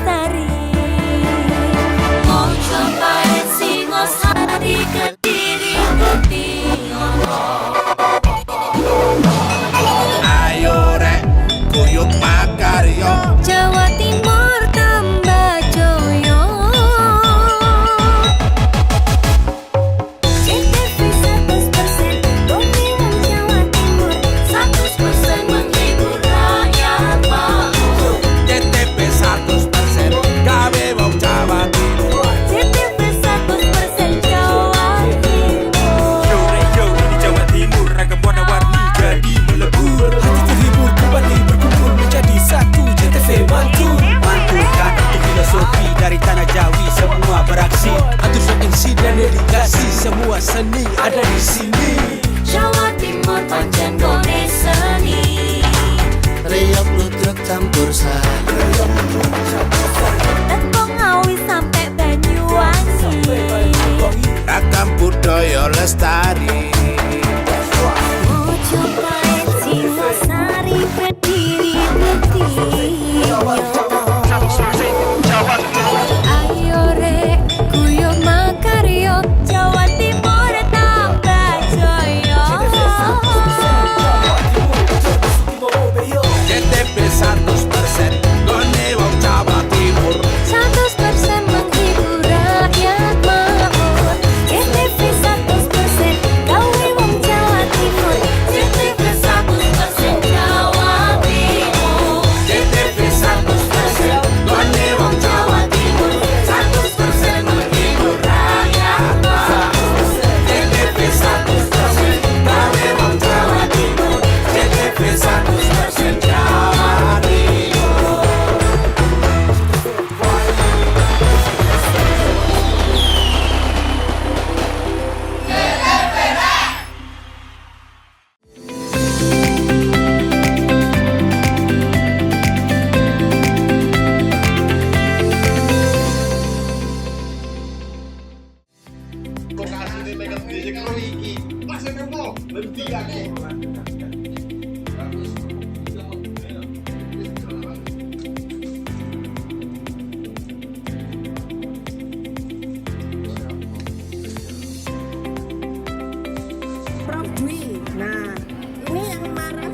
Lestari. Mau cobain Singosari, Kediri, Kediri. Ayo rek, kuyuk makaryo. Jawa Timur tambah joyo. CTV 100% Bumi Wong Jawa Timur, 100% menghibur rakyat makmur. CTP 100% gawe wong Jawa Timur. CTV 100% Jawa Timur. Yo di Jawa Timur ragam warna-warni jadi melebur. Hati terhibur kembali berkumpul menjadi satu. CTV mantul mantulkan itu filosofi dari tanah Jawi, semua beraksi atur MC dan dedikasi, semua seni ada di sini. Jawa Timur pancen gone seni. Riok ludruk campur sari. Tembung Ngawi sampai Banyuwangi. Ragam budaya lestari. Mau cobain Singosari, Kediri, Kediri. Ayo rek, guyub makaryo, Jawa Timur tambah joyo. CTP 100% gone wong Jawa Timur. 100% menghibur rakyat makmur. CTV 100% gawe wong Jawa Timur. CTV 100% Jawa Timur. CTP 100% gone wong Jawa Timur. 100% menghibur rakyat makmur. CTP 100% gawe wong Jawa Timur. CTP 100% Jawa Timur. Lokasi ini megang diri karo iki. Masih nemu, lebih lagi. Prof Dwi. Nah, ini yang kemarin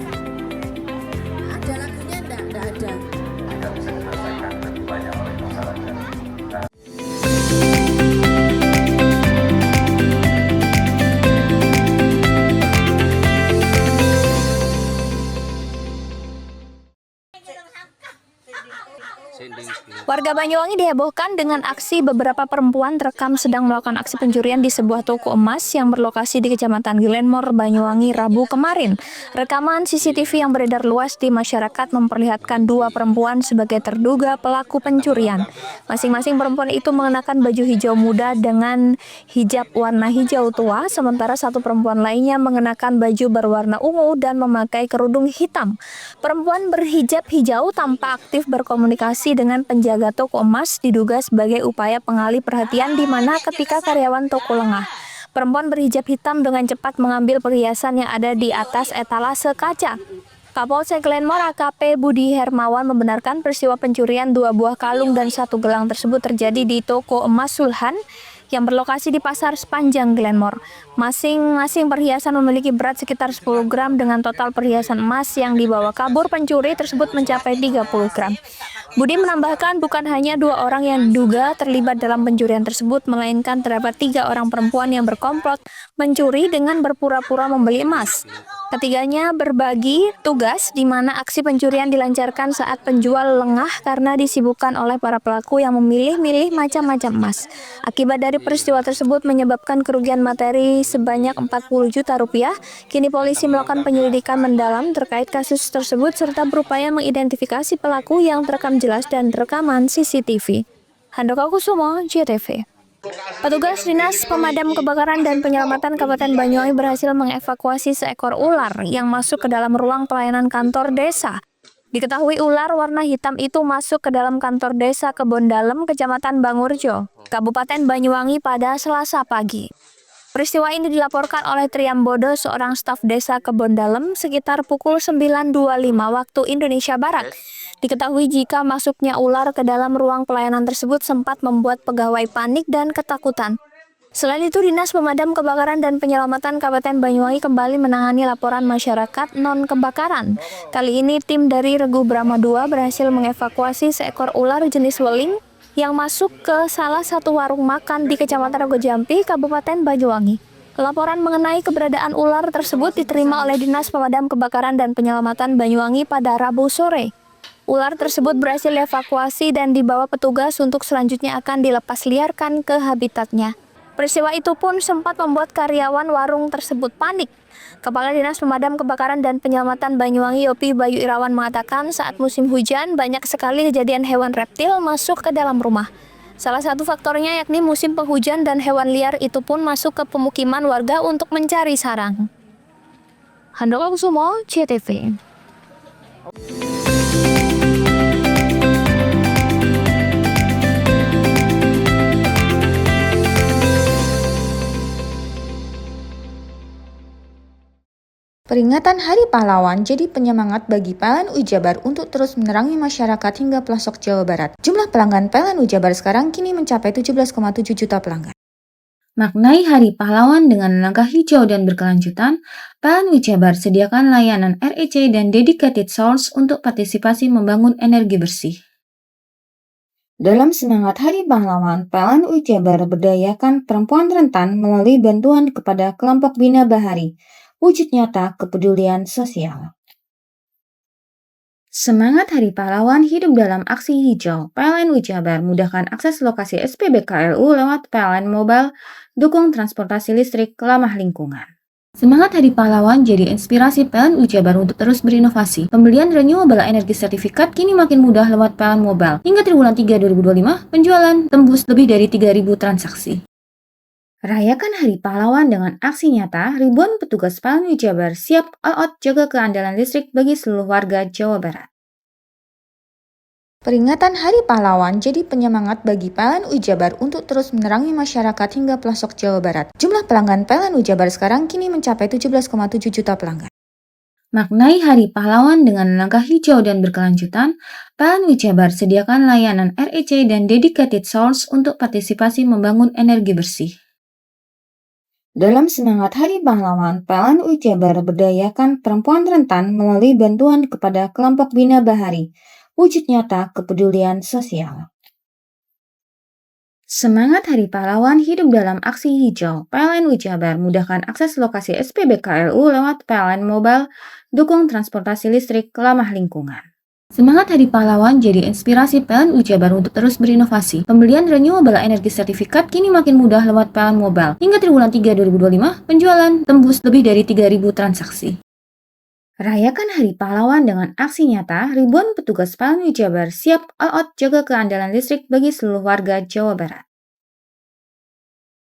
ada lagunya enggak ada. Warga Banyuwangi dihebohkan dengan aksi beberapa perempuan terekam sedang melakukan aksi pencurian di sebuah toko emas yang berlokasi di Kecamatan Glenmore, Banyuwangi, Rabu kemarin. Rekaman CCTV yang beredar luas di masyarakat memperlihatkan dua perempuan sebagai terduga pelaku pencurian. Masing-masing perempuan itu mengenakan baju hijau muda dengan hijab warna hijau tua, sementara satu perempuan lainnya mengenakan baju berwarna ungu dan memakai kerudung hitam. Perempuan berhijab hijau tampak aktif berkomunikasi dengan penjaga toko emas, diduga sebagai upaya pengalih perhatian di mana ketika karyawan toko lengah. Perempuan berhijab hitam dengan cepat mengambil perhiasan yang ada di atas etalase kaca. Kapolsek Glenmore AKP Budi Hermawan membenarkan peristiwa pencurian dua buah kalung dan satu gelang tersebut terjadi di toko emas Sulhan yang berlokasi di pasar sepanjang Glenmore. Masing-masing perhiasan memiliki berat sekitar 10 gram dengan total perhiasan emas yang dibawa kabur pencuri tersebut mencapai 30 gram. Budi menambahkan bukan hanya dua orang yang diduga terlibat dalam pencurian tersebut, melainkan terdapat 3 orang perempuan yang berkomplot mencuri dengan berpura-pura membeli emas. Ketiganya berbagi tugas di mana aksi pencurian dilancarkan saat penjual lengah karena disibukkan oleh para pelaku yang memilih-milih macam-macam emas. Akibat dari peristiwa tersebut menyebabkan kerugian materi sebanyak 40 juta rupiah. Kini polisi melakukan penyelidikan mendalam terkait kasus tersebut serta berupaya mengidentifikasi pelaku yang terekam jelas dan rekaman CCTV. Handoko Kusumo, JTV. Petugas Dinas Pemadam Kebakaran dan Penyelamatan Kabupaten Banyuwangi berhasil mengevakuasi seekor ular yang masuk ke dalam ruang pelayanan kantor desa. Diketahui ular warna hitam itu masuk ke dalam kantor desa Kebon Dalem, Kecamatan Bangurjo, Kabupaten Banyuwangi pada Selasa pagi. Peristiwa ini dilaporkan oleh Triambodo, seorang staf desa Kebondalem, sekitar pukul 9.25 waktu Indonesia Barat. Diketahui jika masuknya ular ke dalam ruang pelayanan tersebut sempat membuat pegawai panik dan ketakutan. Selain itu, Dinas Pemadam Kebakaran dan Penyelamatan Kabupaten Banyuwangi kembali menangani laporan masyarakat non-kebakaran. Kali ini tim dari Regu Brahma II berhasil mengevakuasi seekor ular jenis weling yang masuk ke salah satu warung makan di Kecamatan Rogojampi, Kabupaten Banyuwangi. Laporan mengenai keberadaan ular tersebut diterima oleh Dinas Pemadam Kebakaran dan Penyelamatan Banyuwangi pada Rabu sore. Ular tersebut berhasil dievakuasi dan dibawa petugas untuk selanjutnya akan dilepas liarkan ke habitatnya. Peristiwa itu pun sempat membuat karyawan warung tersebut panik. Kepala Dinas Pemadam Kebakaran dan Penyelamatan Banyuwangi Yopi Bayu Irawan mengatakan saat musim hujan banyak sekali kejadian hewan reptil masuk ke dalam rumah. Salah satu faktornya yakni musim penghujan dan hewan liar itu pun masuk ke pemukiman warga untuk mencari sarang. Handoko Kusumo, CTV. Peringatan Hari Pahlawan jadi penyemangat bagi PLN Ujabar untuk terus menerangi masyarakat hingga pelosok Jawa Barat. Jumlah pelanggan PLN Ujabar sekarang kini mencapai 17,7 juta pelanggan. Maknai Hari Pahlawan dengan langkah hijau dan berkelanjutan, PLN Ujabar sediakan layanan REC dan Dedicated Source untuk partisipasi membangun energi bersih. Dalam semangat Hari Pahlawan, PLN Ujabar berdayakan perempuan rentan melalui bantuan kepada kelompok Bina Bahari, wujud nyata kepedulian sosial. Semangat Hari Pahlawan hidup dalam aksi hijau. PLN Ujabar mudahkan akses lokasi SPBKLU lewat PLN Mobile, dukung transportasi listrik ramah lingkungan. Semangat Hari Pahlawan jadi inspirasi PLN Ujabar untuk terus berinovasi. Pembelian renewable energy sertifikat kini makin mudah lewat PLN Mobile. Hingga triwulan 3 2025, penjualan tembus lebih dari 3.000 transaksi. Rayakan Hari Pahlawan dengan aksi nyata, ribuan petugas PLN Ujabar siap all out jaga keandalan listrik bagi seluruh warga Jawa Barat. Peringatan Hari Pahlawan jadi penyemangat bagi PLN Ujabar untuk terus menerangi masyarakat hingga pelosok Jawa Barat. Jumlah pelanggan PLN Ujabar sekarang kini mencapai 17,7 juta pelanggan. Maknai Hari Pahlawan dengan langkah hijau dan berkelanjutan, PLN Ujabar sediakan layanan REC dan Dedicated Source untuk partisipasi membangun energi bersih. Dalam semangat Hari Pahlawan, PLN Ujabar berdayakan perempuan rentan melalui bantuan kepada kelompok Bina Bahari, wujud nyata kepedulian sosial. Semangat Hari Pahlawan hidup dalam aksi hijau. PLN Ujabar mudahkan akses lokasi SPBKLU lewat PLN Mobile, dukung transportasi listrik ramah lingkungan. Semangat Hari Pahlawan jadi inspirasi PLN Ujabar untuk terus berinovasi. Pembelian renewable energy sertifikat kini makin mudah lewat PLN Mobile. Hingga triwulan 3 2025, penjualan tembus lebih dari 3.000 transaksi. Rayakan Hari Pahlawan dengan aksi nyata, ribuan petugas PLN Ujabar siap all out jaga keandalan listrik bagi seluruh warga Jawa Barat.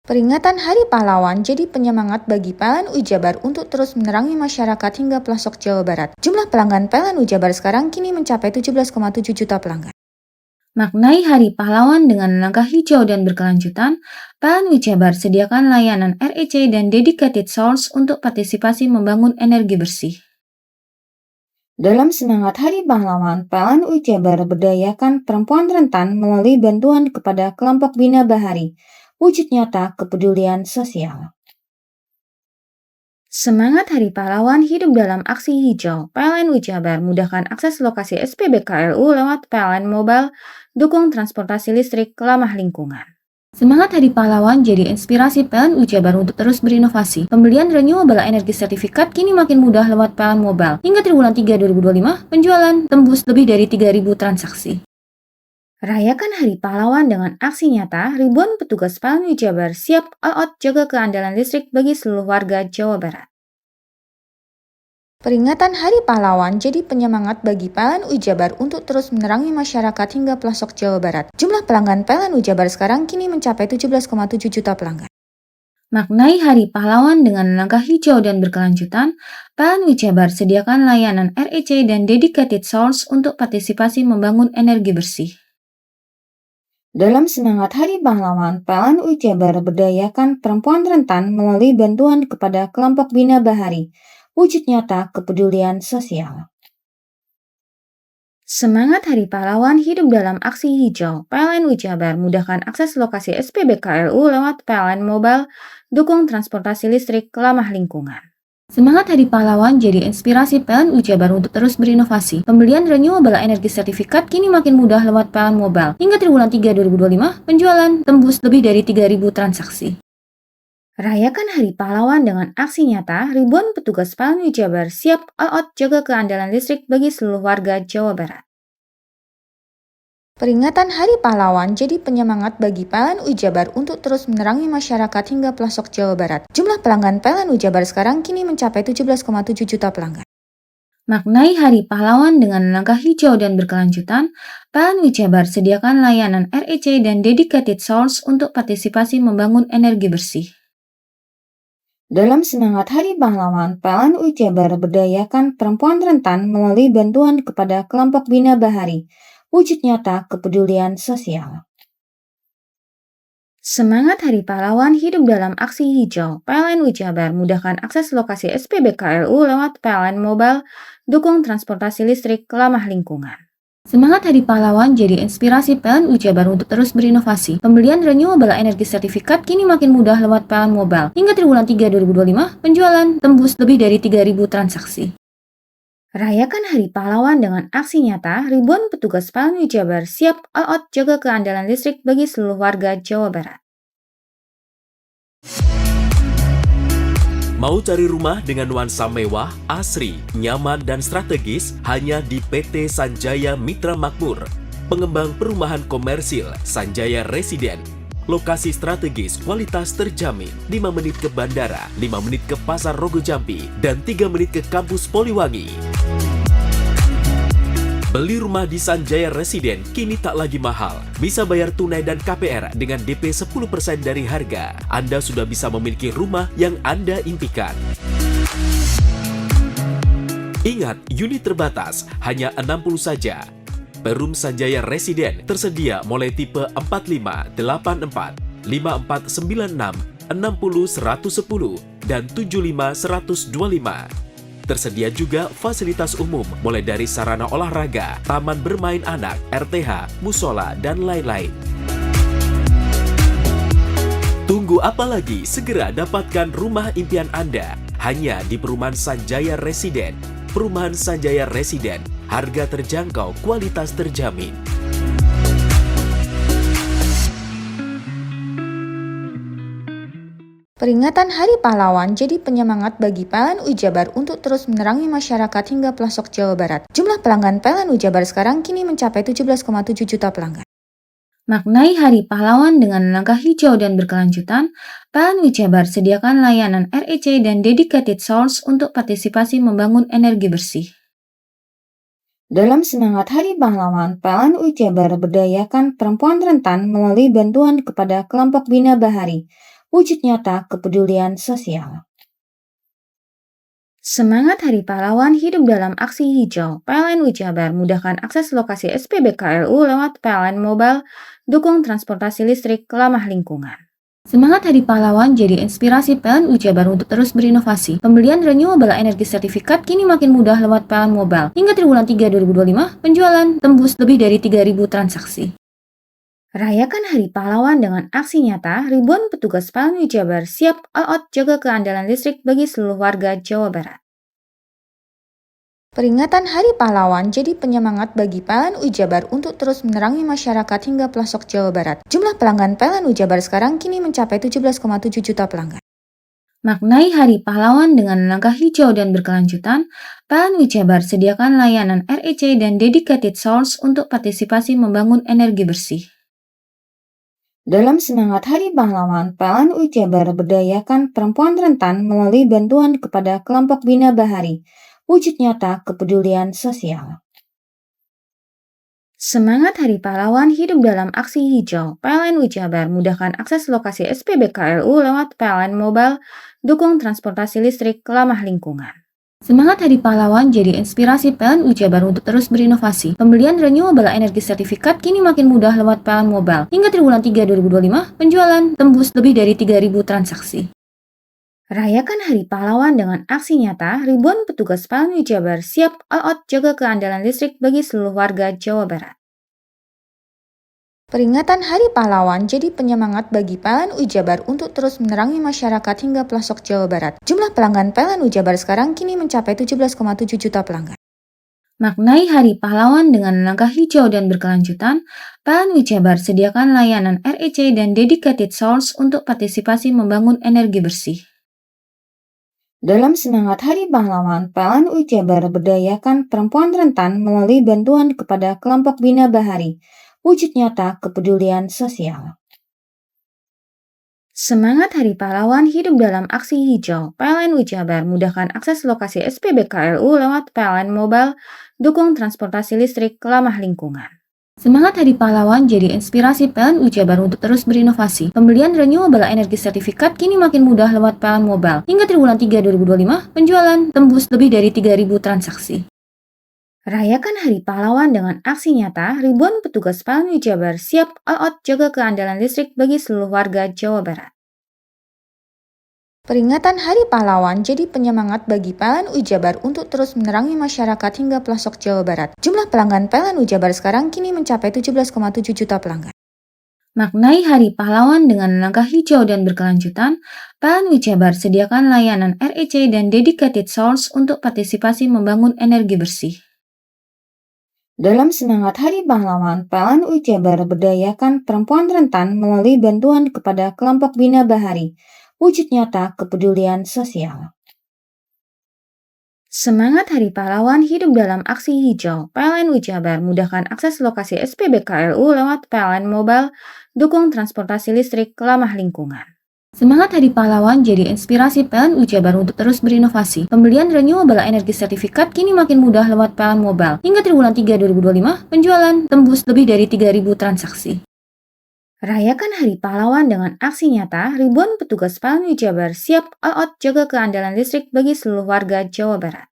Peringatan Hari Pahlawan jadi penyemangat bagi PLN Ujabar untuk terus menerangi masyarakat hingga pelosok Jawa Barat. Jumlah pelanggan PLN Ujabar sekarang kini mencapai 17,7 juta pelanggan. Maknai Hari Pahlawan dengan langkah hijau dan berkelanjutan, PLN Ujabar sediakan layanan REC dan Dedicated Source untuk partisipasi membangun energi bersih. Dalam semangat Hari Pahlawan, PLN Ujabar berdayakan perempuan rentan melalui bantuan kepada kelompok Bina Bahari, wujud nyata kepedulian sosial. Semangat Hari Pahlawan hidup dalam aksi hijau. PLN Ujabar mudahkan akses lokasi SPBKLU lewat PLN Mobile, dukung transportasi listrik ramah lingkungan. Semangat Hari Pahlawan jadi inspirasi PLN Ujabar untuk terus berinovasi. Pembelian renewable energy sertifikat kini makin mudah lewat PLN Mobile. Hingga triwulan 3 2025, penjualan tembus lebih dari 3.000 transaksi. Rayakan Hari Pahlawan dengan aksi nyata, ribuan petugas PLN Ujabar siap all out jaga keandalan listrik bagi seluruh warga Jawa Barat. Peringatan Hari Pahlawan jadi penyemangat bagi PLN Ujabar untuk terus menerangi masyarakat hingga pelosok Jawa Barat. Jumlah pelanggan PLN Ujabar sekarang kini mencapai 17,7 juta pelanggan. Maknai Hari Pahlawan dengan langkah hijau dan berkelanjutan, PLN Ujabar sediakan layanan REC dan Dedicated Source untuk partisipasi membangun energi bersih. Dalam semangat Hari Pahlawan, PLN UI Jabar berdayakan perempuan rentan melalui bantuan kepada kelompok Bina Bahari, wujud nyata kepedulian sosial. Semangat Hari Pahlawan hidup dalam aksi hijau. PLN UI Jabar mudahkan akses lokasi SPBKLU lewat PLN Mobile, dukung transportasi listrik ramah lingkungan. Semangat Hari Pahlawan jadi inspirasi PLN UI Jabar untuk terus berinovasi. Pembelian renewable energy sertifikat kini makin mudah lewat PLN Mobile. Hingga triwulan 3 2025, penjualan tembus lebih dari 3.000 transaksi. Rayakan Hari Pahlawan dengan aksi nyata, ribuan petugas PLN UI Jabar siap all out jaga keandalan listrik bagi seluruh warga Jawa Barat. Peringatan Hari Pahlawan jadi penyemangat bagi PLN UI Jabar untuk terus menerangi masyarakat hingga pelosok Jawa Barat. Jumlah pelanggan PLN UI Jabar sekarang kini mencapai 17,7 juta pelanggan. Maknai Hari Pahlawan dengan langkah hijau dan berkelanjutan, PLN UI Jabar sediakan layanan REC dan dedicated source untuk partisipasi membangun energi bersih. Dalam semangat Hari Pahlawan, PLN UI Jabar berdayakan perempuan rentan melalui bantuan kepada kelompok Bina Bahari, wujud nyata kepedulian sosial. Semangat Hari Pahlawan hidup dalam aksi hijau. PLN UI Jabar mudahkan akses lokasi SPBKLU lewat PLN Mobile, dukung transportasi listrik ramah lingkungan. Semangat Hari Pahlawan jadi inspirasi PLN UI Jabar untuk terus berinovasi. Pembelian renewable energy sertifikat kini makin mudah lewat PLN Mobile. Hingga triwulan 3 2025, penjualan tembus lebih dari 3.000 transaksi. Rayakan Hari Pahlawan dengan aksi nyata, ribuan petugas PLN UI Jabar siap all out jaga keandalan listrik bagi seluruh warga Jawa Barat. Mau cari rumah dengan nuansa mewah, asri, nyaman, dan strategis hanya di PT Sanjaya Mitra Makmur. Pengembang perumahan komersil Sanjaya Residen. Lokasi strategis, kualitas terjamin. 5 menit ke bandara, 5 menit ke Pasar Rogo Jambi, dan 3 menit ke kampus Poliwangi. Beli rumah di Sanjaya Residen kini tak lagi mahal. Bisa bayar tunai dan KPR dengan DP 10% dari harga. Anda sudah bisa memiliki rumah yang Anda impikan. Ingat, unit terbatas, hanya 60 saja. Perum Sanjaya Residen tersedia mulai tipe 45, 84, 5496, 60 110, dan 75 125. Tersedia juga fasilitas umum mulai dari sarana olahraga, taman bermain anak, RTH, musola, dan lain-lain. Tunggu apa lagi? Segera dapatkan rumah impian Anda hanya di Perumahan Sanjaya Residen. Perumahan Sanjaya Residen, harga terjangkau, kualitas terjamin. Peringatan Hari Pahlawan jadi penyemangat bagi PLN UI Jabar untuk terus menerangi masyarakat hingga pelosok Jawa Barat. Jumlah pelanggan PLN UI Jabar sekarang kini mencapai 17,7 juta pelanggan. Maknai Hari Pahlawan dengan langkah hijau dan berkelanjutan, PLN UI Jabar sediakan layanan REC dan dedicated source untuk partisipasi membangun energi bersih. Dalam semangat Hari Pahlawan, PLN UI Jabar berdayakan perempuan rentan melalui bantuan kepada kelompok Bina Bahari, wujud nyata kepedulian sosial. Semangat Hari Pahlawan hidup dalam aksi hijau. PLN UI Jabar mudahkan akses lokasi SPBKLU lewat PLN Mobile, dukung transportasi listrik ramah lingkungan. Semangat Hari Pahlawan jadi inspirasi PLN UI Jabar untuk terus berinovasi. Pembelian renewable energy sertifikat kini makin mudah lewat PLN Mobile. Hingga triwulan 3 2025, penjualan tembus lebih dari 3.000 transaksi. Rayakan Hari Pahlawan dengan aksi nyata, ribuan petugas PLN UI Jabar siap all out jaga keandalan listrik bagi seluruh warga Jawa Barat. Peringatan Hari Pahlawan jadi penyemangat bagi PLN UI Jabar untuk terus menerangi masyarakat hingga pelosok Jawa Barat. Jumlah pelanggan PLN UI Jabar sekarang kini mencapai 17,7 juta pelanggan. Maknai Hari Pahlawan dengan langkah hijau dan berkelanjutan, PLN UI Jabar sediakan layanan REC dan dedicated source untuk partisipasi membangun energi bersih. Dalam semangat Hari Pahlawan, PLN UI Jabar berdayakan perempuan rentan melalui bantuan kepada kelompok Bina Bahari, wujud nyata kepedulian sosial. Semangat Hari Pahlawan hidup dalam aksi hijau. PLN UI Jabar mudahkan akses lokasi SPBKLU lewat PLN Mobile, dukung transportasi listrik ramah lingkungan. Semangat Hari Pahlawan jadi inspirasi PLN Jabar untuk terus berinovasi. Pembelian renewable energy sertifikat kini makin mudah lewat PLN Mobile. Hingga triwulan 3 2025, penjualan tembus lebih dari 3.000 transaksi. Rayakan Hari Pahlawan dengan aksi nyata, ribuan petugas PLN Jabar siap all out jaga keandalan listrik bagi seluruh warga Jawa Barat. Peringatan Hari Pahlawan jadi penyemangat bagi PLN Jabar untuk terus menerangi masyarakat hingga pelosok Jawa Barat. Jumlah pelanggan PLN Jabar sekarang kini mencapai 17,7 juta pelanggan. Maknai Hari Pahlawan dengan langkah hijau dan berkelanjutan, PLN Jabar sediakan layanan REC dan dedicated source untuk partisipasi membangun energi bersih. Dalam semangat Hari Pahlawan, PLN Jabar berdayakan perempuan rentan melalui bantuan kepada kelompok Bina Bahari. Wujud nyata kepedulian sosial. Semangat Hari Pahlawan hidup dalam aksi hijau. PLN Jabar mudahkan akses lokasi SPBKLU lewat PLN Mobile, dukung transportasi listrik ramah lingkungan. Semangat Hari Pahlawan jadi inspirasi PLN Jabar untuk terus berinovasi. Pembelian renewable energy sertifikat kini makin mudah lewat PLN Mobile. Hingga triwulan 3 2025, penjualan tembus lebih dari 3.000 transaksi. Rayakan Hari Pahlawan dengan aksi nyata, ribuan petugas PLN Jabar siap all out jaga keandalan listrik bagi seluruh warga Jawa Barat. Peringatan Hari Pahlawan jadi penyemangat bagi PLN Jabar untuk terus menerangi masyarakat hingga pelosok Jawa Barat. Jumlah pelanggan PLN Jabar sekarang kini mencapai 17,7 juta pelanggan. Maknai Hari Pahlawan dengan langkah hijau dan berkelanjutan, PLN Jabar sediakan layanan REC dan dedicated source untuk partisipasi membangun energi bersih. Dalam semangat Hari Pahlawan, PLN Jabar berdayakan perempuan rentan melalui bantuan kepada kelompok Bina Bahari. Wujud nyata kepedulian sosial. Semangat Hari Pahlawan hidup dalam aksi hijau. PLN Jabar mudahkan akses lokasi SPBKLU lewat PLN Mobile, dukung transportasi listrik ramah lingkungan. Semangat Hari Pahlawan jadi inspirasi PLN Jabar untuk terus berinovasi. Pembelian renewable energy sertifikat kini makin mudah lewat PLN Mobile. Hingga triwulan 3 2025, penjualan tembus lebih dari 3.000 transaksi. Rayakan Hari Pahlawan dengan aksi nyata, ribuan petugas PLN Jabar siap all out jaga keandalan listrik bagi seluruh warga Jawa Barat.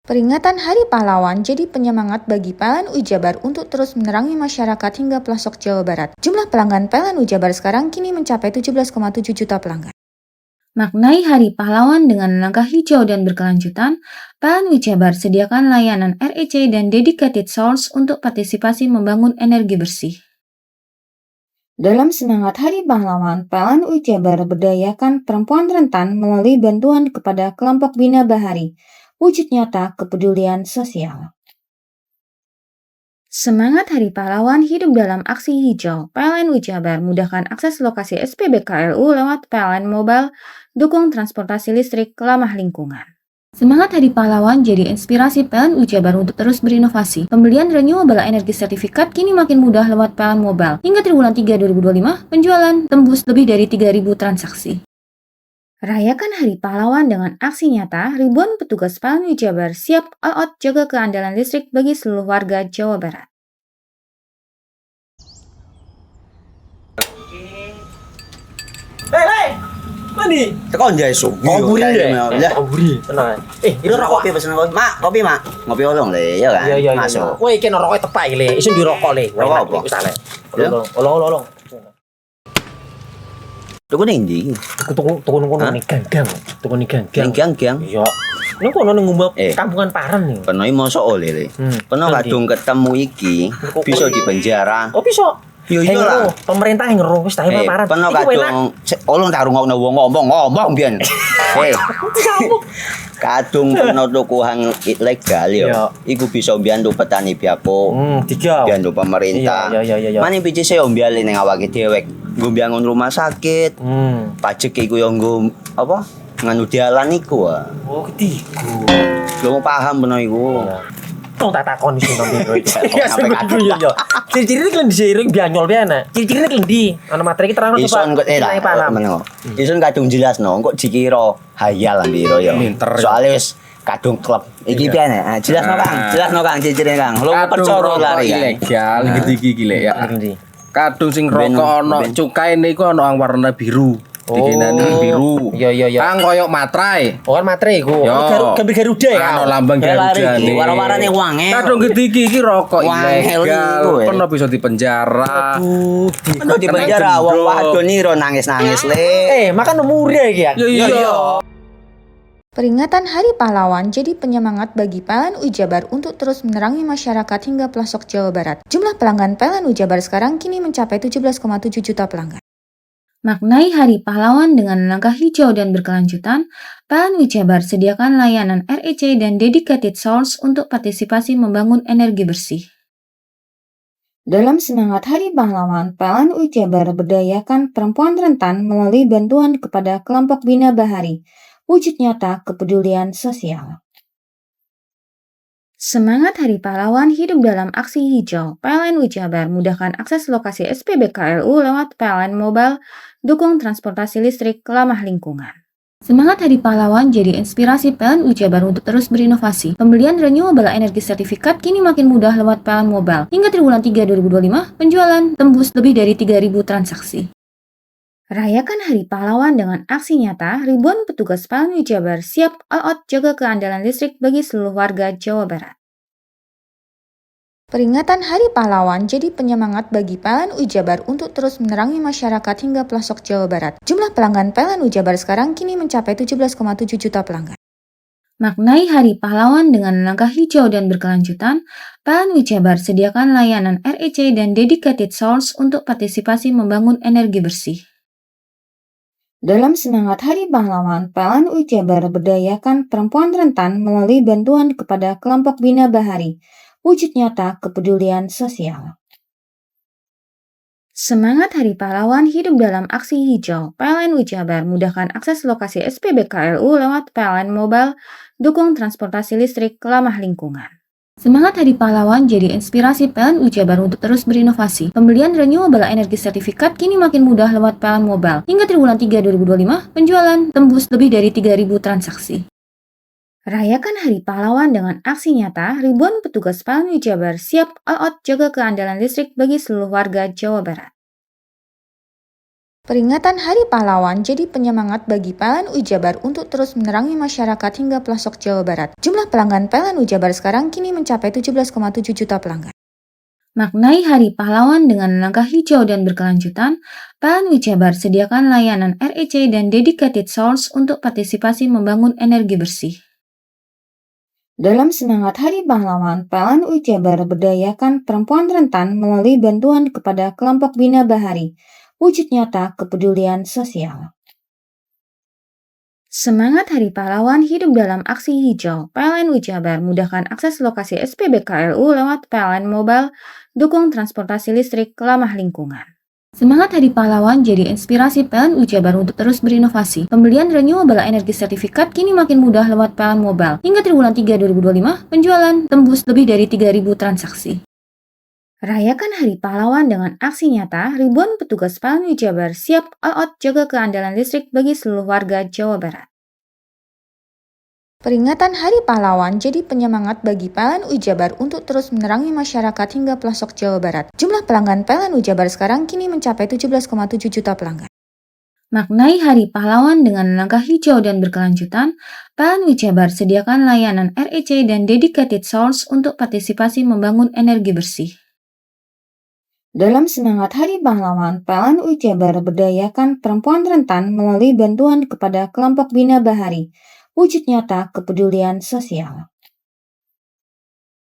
Peringatan Hari Pahlawan jadi penyemangat bagi PLN Jabar untuk terus menerangi masyarakat hingga pelosok Jawa Barat. Jumlah pelanggan PLN Jabar sekarang kini mencapai 17,7 juta pelanggan. Maknai Hari Pahlawan dengan langkah hijau dan berkelanjutan, PLN Jabar sediakan layanan REC dan dedicated source untuk partisipasi membangun energi bersih. Dalam semangat Hari Pahlawan, PLN Jabar berdayakan perempuan rentan melalui bantuan kepada kelompok Bina Bahari. Wujud nyata kepedulian sosial. Semangat Hari Pahlawan hidup dalam aksi hijau. PLN Jabar mudahkan akses lokasi SPBKLU lewat PLN Mobile, dukung transportasi listrik ramah lingkungan. Semangat Hari Pahlawan jadi inspirasi PLN Jabar untuk terus berinovasi. Pembelian renewable energy sertifikat kini makin mudah lewat PLN Mobile. Hingga triwulan 3 2025, penjualan tembus lebih dari 3.000 transaksi. Rayakan Hari Pahlawan dengan aksi nyata, ribuan petugas PLN Jabar siap all out jaga keandalan listrik bagi seluruh warga Jawa Barat. Hei, mandi. Tekan jaya su. Koburi deh. Ya. Koburi, tenang. Itu rokok pesen kopi. Mak, kopi, Mak. Ngopi olong le, ya kan? Iya. Masuk. Woi, kena rokoknya tepai le. Isun dirokok le. Rokok apa? Wis ale. Ya. Olong. Tuku ning ndi? Tuku ning gang. Tuku ning gang. Gang. Iya. Nang kono ning ngumbak Eh. kampungan Paren nih. Peno mosok oleh le. Peno Nanti. kadung ketemu iki bisa dipenjara. Oh, bisa. Yo iya lah. Pemerintah yang ngeru wis tahe Paren. Peno Iku enak. kadung olong tak rungokno wong ngomong biyen. Kadung peno tuku hang ilegal yo. Iya. Iku bisa mbiyantu petani biako. Tiga. Mbiyantu pemerintah. Iya. Mane pici saya mbiali ning awake dhewe. Nggo mbiyangun rumah sakit. Pajak iku yo nggo apa? Nganu dialan iku ah. Oh, ketiku. Lu paham beno iku. Tong tak takon sing nang biro iki. Iya, sampe kadung. Yo. Ciri-ciri iki di seiring bianyol piye Ciri-ciri iki ndi? Ana materi iki terangno Ison kok lah. Meneng. Ison kadung jelasno kok dikira hayal biro yo. Soale wis kadung klub. Iki piye nek? Jelasno Kang, ciri-ciri Kang. Lu percaya lari. Ilegal iki iki le ya. Ndi? Kadung sing rokok ana cukaine iku ana warna biru. Bikinane biru. Iya. Kang koyo matrai. Oh kan matre iku. Yo. Gambar Garuda ya. Ano lambang Garuda nih. Warna-warnane wangi. Kadung iki rokok Wangel ilegal. iku, Pernah bisa dipenjara. Ono di penjara wong wadon niro nangis-nangis le. Makan umurnya iki ya. Iya. Peringatan Hari Pahlawan jadi penyemangat bagi PLN Jabar untuk terus menerangi masyarakat hingga pelosok Jawa Barat. Jumlah pelanggan PLN Jabar sekarang kini mencapai 17,7 juta pelanggan. Maknai Hari Pahlawan dengan langkah hijau dan berkelanjutan, PLN Jabar sediakan layanan REC dan dedicated source untuk partisipasi membangun energi bersih. Dalam semangat Hari Pahlawan, PLN Jabar berdayakan perempuan rentan melalui bantuan kepada kelompok Bina Bahari, wujud nyata kepedulian sosial. Semangat Hari Pahlawan hidup dalam aksi hijau. PLN Jabar mudahkan akses lokasi SPBKLU lewat PLN Mobile, dukung transportasi listrik ramah lingkungan. Semangat Hari Pahlawan jadi inspirasi PLN Jabar untuk terus berinovasi. Pembelian renewable energy sertifikat kini makin mudah lewat PLN Mobile. Hingga triwulan 3 2025, penjualan tembus lebih dari 3.000 transaksi. Rayakan Hari Pahlawan dengan aksi nyata, ribuan petugas PLN Jabar siap all out jaga keandalan listrik bagi seluruh warga Jawa Barat. Peringatan Hari Pahlawan jadi penyemangat bagi PLN Jabar untuk terus menerangi masyarakat hingga pelosok Jawa Barat. Jumlah pelanggan PLN Jabar sekarang kini mencapai 17,7 juta pelanggan. Maknai Hari Pahlawan dengan langkah hijau dan berkelanjutan, PLN Jabar sediakan layanan REC dan dedicated source untuk partisipasi membangun energi bersih. Dalam semangat Hari Pahlawan, PLN Jabar berdayakan perempuan rentan melalui bantuan kepada kelompok Bina Bahari, wujud nyata kepedulian sosial. Semangat Hari Pahlawan hidup dalam aksi hijau. PLN Jabar mudahkan akses lokasi SPBKLU lewat PLN Mobile, dukung transportasi listrik ramah lingkungan. Semangat Hari Pahlawan jadi inspirasi PLN Jabar untuk terus berinovasi. Pembelian renewable energy sertifikat kini makin mudah lewat PLN Mobile. Hingga triwulan 3 2025, penjualan tembus lebih dari 3.000 transaksi. Rayakan Hari Pahlawan dengan aksi nyata, ribuan petugas PLN Jabar siap all out jaga keandalan listrik bagi seluruh warga Jawa Barat. Peringatan Hari Pahlawan jadi penyemangat bagi PLN Jabar untuk terus menerangi masyarakat hingga pelosok Jawa Barat. Jumlah pelanggan PLN Jabar sekarang kini mencapai 17,7 juta pelanggan. Maknai Hari Pahlawan dengan langkah hijau dan berkelanjutan, PLN Jabar sediakan layanan REC dan dedicated source untuk partisipasi membangun energi bersih. Dalam semangat Hari Pahlawan, PLN Jabar berdayakan perempuan rentan melalui bantuan kepada kelompok Bina Bahari, wujud nyata kepedulian sosial. Semangat Hari Pahlawan hidup dalam aksi hijau. PLN Jabar mudahkan akses lokasi SPBKLU lewat PLN Mobile, dukung transportasi listrik ramah lingkungan. Semangat Hari Pahlawan jadi inspirasi PLN Jabar untuk terus berinovasi. Pembelian renewable energy sertifikat kini makin mudah lewat PLN Mobile. Hingga triwulan 3 2025, penjualan tembus lebih dari 3.000 transaksi. Rayakan Hari Pahlawan dengan aksi nyata, ribuan petugas PLN Jabar siap all out jaga keandalan listrik bagi seluruh warga Jawa Barat. Peringatan Hari Pahlawan jadi penyemangat bagi PLN Jabar untuk terus menerangi masyarakat hingga pelosok Jawa Barat. Jumlah pelanggan PLN Jabar sekarang kini mencapai 17,7 juta pelanggan. Maknai Hari Pahlawan dengan langkah hijau dan berkelanjutan, PLN Jabar sediakan layanan REC dan dedicated source untuk partisipasi membangun energi bersih. Dalam semangat Hari Pahlawan, PLN Jabar berdayakan perempuan rentan melalui bantuan kepada kelompok Bina Bahari, wujud nyata kepedulian sosial.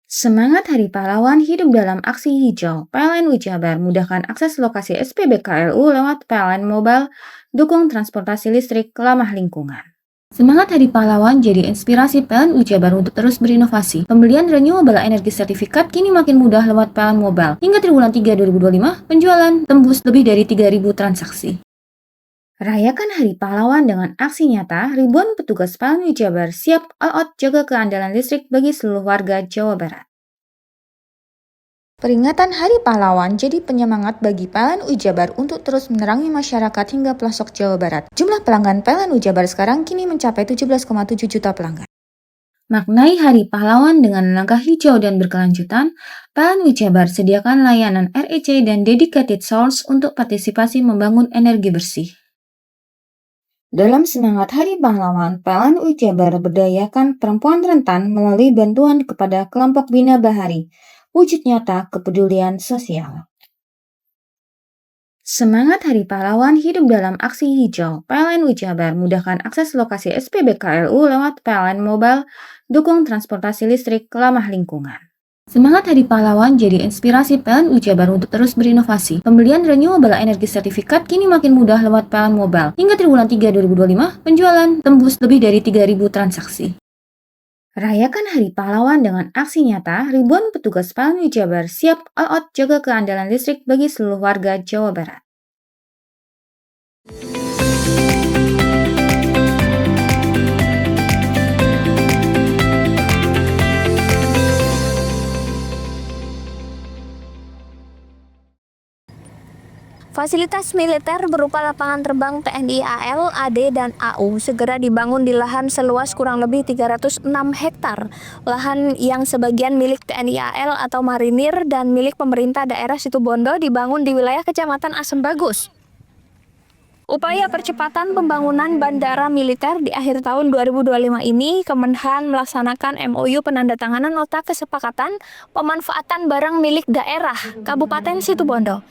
Semangat Hari Pahlawan hidup dalam aksi hijau. PLN Jabar mudahkan akses lokasi SPBKLU lewat PLN Mobile, dukung transportasi listrik ramah lingkungan. Semangat Hari Pahlawan jadi inspirasi PLN Jabar untuk terus berinovasi. Pembelian renewable energy sertifikat kini makin mudah lewat PLN Mobile. Hingga triwulan 3 2025, penjualan tembus lebih dari 3.000 transaksi. Rayakan Hari Pahlawan dengan aksi nyata, ribuan petugas PLN Jabar siap all out jaga keandalan listrik bagi seluruh warga Jawa Barat. Peringatan Hari Pahlawan jadi penyemangat bagi PLN Jabar untuk terus menerangi masyarakat hingga pelosok Jawa Barat. Jumlah pelanggan PLN Jabar sekarang kini mencapai 17,7 juta pelanggan. Maknai Hari Pahlawan dengan langkah hijau dan berkelanjutan, PLN Jabar sediakan layanan REC dan dedicated source untuk partisipasi membangun energi bersih. Dalam semangat Hari Pahlawan, PLN UI Jabar berdayakan perempuan rentan melalui bantuan kepada kelompok Bina Bahari, wujud nyata kepedulian sosial. Semangat Hari Pahlawan hidup dalam aksi hijau. PLN UI Jabar mudahkan akses lokasi SPBKLU lewat PLN Mobile, dukung transportasi listrik ramah lingkungan. Semangat Hari Pahlawan jadi inspirasi PLN UI Jabar untuk terus berinovasi. Pembelian renewable energy sertifikat kini makin mudah lewat PLN Mobile. Hingga triwulan 3 2025, penjualan tembus lebih dari 3.000 transaksi. Rayakan Hari Pahlawan dengan aksi nyata, ribuan petugas PLN UI Jabar siap all out jaga keandalan listrik bagi seluruh warga Jawa Barat. Fasilitas militer berupa lapangan terbang TNI AL, AD, dan AU segera dibangun di lahan seluas kurang lebih 306 hektar. Lahan yang sebagian milik TNI AL atau marinir dan milik pemerintah daerah Situbondo dibangun di wilayah Kecamatan Asem Bagus. Upaya percepatan pembangunan bandara militer di akhir tahun 2025 ini, Kemenhan melaksanakan MOU penandatanganan nota kesepakatan pemanfaatan barang milik daerah Kabupaten Situbondo.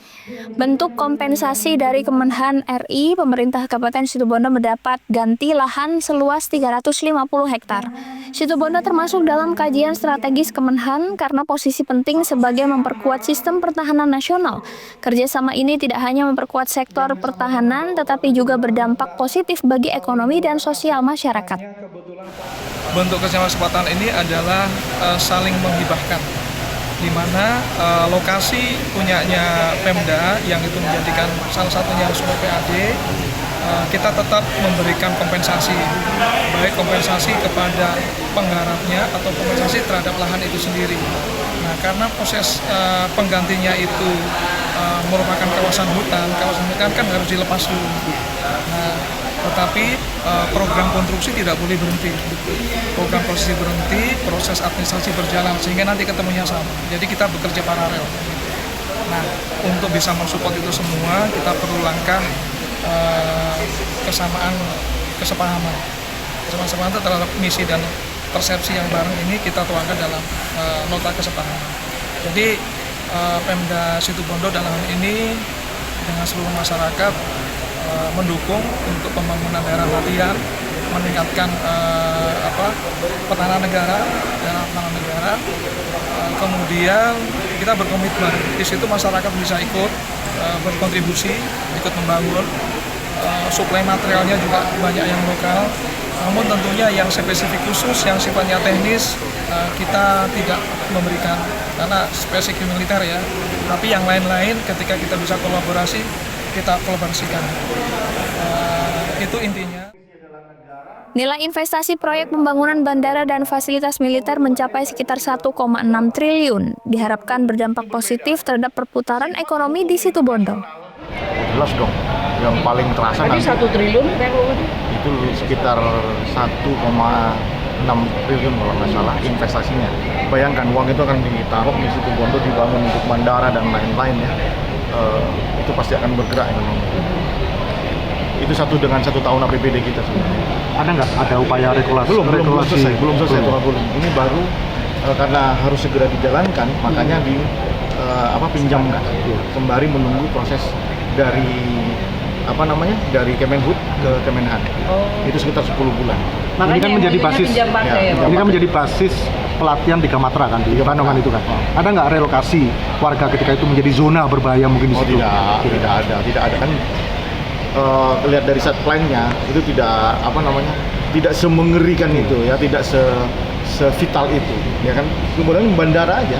Bentuk kompensasi dari Kemenhan RI, pemerintah Kabupaten Situbondo mendapat ganti lahan seluas 350 hektar. Situbondo termasuk dalam kajian strategis Kemenhan karena posisi penting sebagai memperkuat sistem pertahanan nasional. Kerjasama ini tidak hanya memperkuat sektor pertahanan, tetapi juga berdampak positif bagi ekonomi dan sosial masyarakat. Bentuk kesepakatan ini adalah saling menghibahkan, di mana lokasi punyanya Pemda yang itu menjadikan salah satunya sebuah PAD, kita tetap memberikan kompensasi, baik kompensasi kepada penggarapnya atau kompensasi terhadap lahan itu sendiri. Nah, karena proses penggantinya itu merupakan kawasan hutan kan harus dilepas dulu. Nah, tetapi program konstruksi tidak boleh berhenti. Program konstruksi berhenti, proses administrasi berjalan sehingga nanti ketemunya sama. Jadi kita bekerja paralel. Nah, untuk bisa mensupport itu semua, kita perlu langkah kesepahaman terhadap misi dan persepsi yang bareng ini kita tuangkan dalam nota kesepahaman. Jadi Pemda Situbondo dalam hal ini dengan seluruh masyarakat mendukung untuk pembangunan daerah latihan, meningkatkan pertahanan negara, kemudian kita berkomitmen di situ masyarakat bisa ikut berkontribusi, ikut membangun. Suplai materialnya juga banyak yang lokal, namun tentunya yang spesifik khusus, yang sifatnya teknis kita tidak memberikan karena spesifik militer ya. Tapi yang lain-lain ketika kita bisa kolaborasi, kita kolaborasikan. Itu intinya. Nilai investasi proyek pembangunan bandara dan fasilitas militer mencapai sekitar 1,6 triliun. Diharapkan berdampak positif terhadap perputaran ekonomi di Situbondo. Jelas dong, yang paling terasa Tadi 1 triliun itu sekitar 1,6 triliun kalau nggak salah investasinya. Bayangkan uang itu akan ditaruh di Situbondo, dibangun untuk bandara dan lain-lain ya. Itu pasti akan bergerak ekonomi. Itu dengan 1 tahun APBD kita sebenarnya. Ada nggak ada upaya regulasi? Belum selesai. Ini baru karena harus segera dijalankan, makanya pinjamkan sembari menunggu proses dari dari Kemenhub ke Kemenhan. Itu sekitar 10 bulan. Ini kan menjadi basis. Ini kan menjadi basis pelatihan 3 Matra kan di Bandungan itu kan. Ada nggak relokasi warga ketika itu menjadi zona berbahaya mungkin di situ? Tidak ada kan. Lihat dari set plan-nya itu tidak semengerikan itu ya, tidak sevital itu ya kan. Kemudian bandara aja,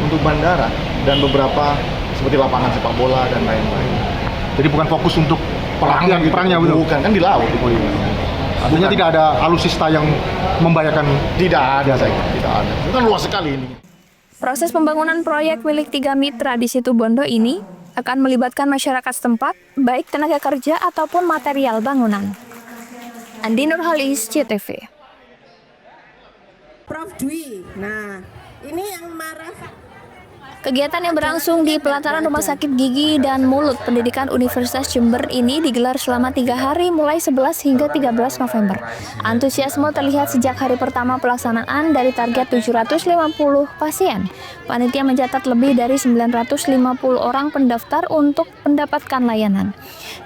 untuk bandara dan beberapa seperti lapangan sepak bola dan lain-lain. Jadi bukan fokus untuk perangnya gitu. Bukan, kan di laut itu. Artinya tidak ada alutsista yang membahayakan. Tidak ada. Itu kan luas sekali ini. Proses pembangunan proyek milik 3 mitra di Situbondo ini akan melibatkan masyarakat setempat, baik tenaga kerja ataupun material bangunan. Andi Nurhalis, CTV. Prof Dwi, nah ini yang marah. Kegiatan yang berlangsung di pelataran Rumah Sakit Gigi dan Mulut Pendidikan Universitas Jember ini digelar selama 3 hari mulai 11 hingga 13 November. Antusiasme terlihat sejak hari pertama pelaksanaan dari target 750 pasien. Panitia mencatat lebih dari 950 orang pendaftar untuk mendapatkan layanan.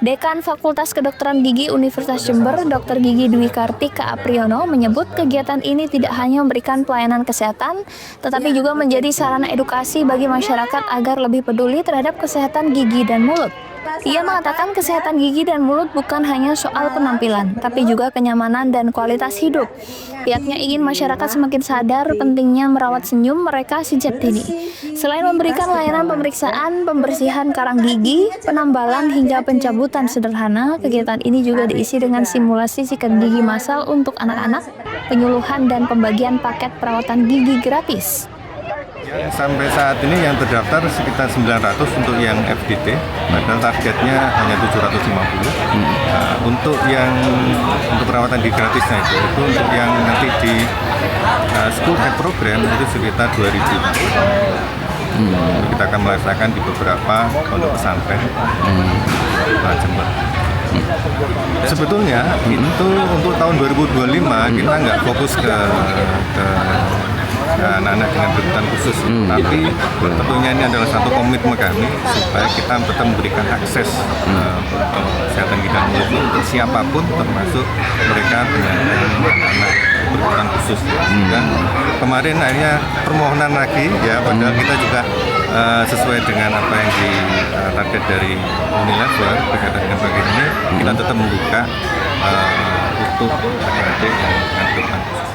Dekan Fakultas Kedokteran Gigi Universitas Jember, Dr. Gigi Dwi Kartika Apriyono menyebut kegiatan ini tidak hanya memberikan pelayanan kesehatan, tetapi juga menjadi sarana edukasi bagi masyarakat agar lebih peduli terhadap kesehatan gigi dan mulut. Ia mengatakan kesehatan gigi dan mulut bukan hanya soal penampilan, tapi juga kenyamanan dan kualitas hidup. Pihaknya ingin masyarakat semakin sadar pentingnya merawat senyum mereka sejak dini. Selain memberikan layanan pemeriksaan, pembersihan karang gigi, penambalan hingga pencabutan sederhana, kegiatan ini juga diisi dengan simulasi sikat gigi massal untuk anak-anak, penyuluhan dan pembagian paket perawatan gigi gratis. Sampai saat ini yang terdaftar sekitar 900 untuk yang FDT, padahal targetnya hanya 750. Untuk perawatan gigi gratisnya itu untuk yang nanti di School Head Program itu sekitar 2000. Kita akan melaksanakan di beberapa pondok pesantren Jember. Sebetulnya itu untuk tahun 2025 kita nggak fokus ke anak-anak dengan kebutuhan khusus, tapi tentunya ini adalah satu komitmen kami supaya kita tetap memberikan akses kesehatan gigi dan mulut untuk siapapun, termasuk mereka dengan anak berkebutuhan khusus. Dan kemarin akhirnya permohonan lagi ya, padahal kita juga sesuai dengan apa yang di target dari Unilever berkaitan dengan bagian ini, kita tetap membuka untuk adik-adik yang dengan kebutuhan khusus.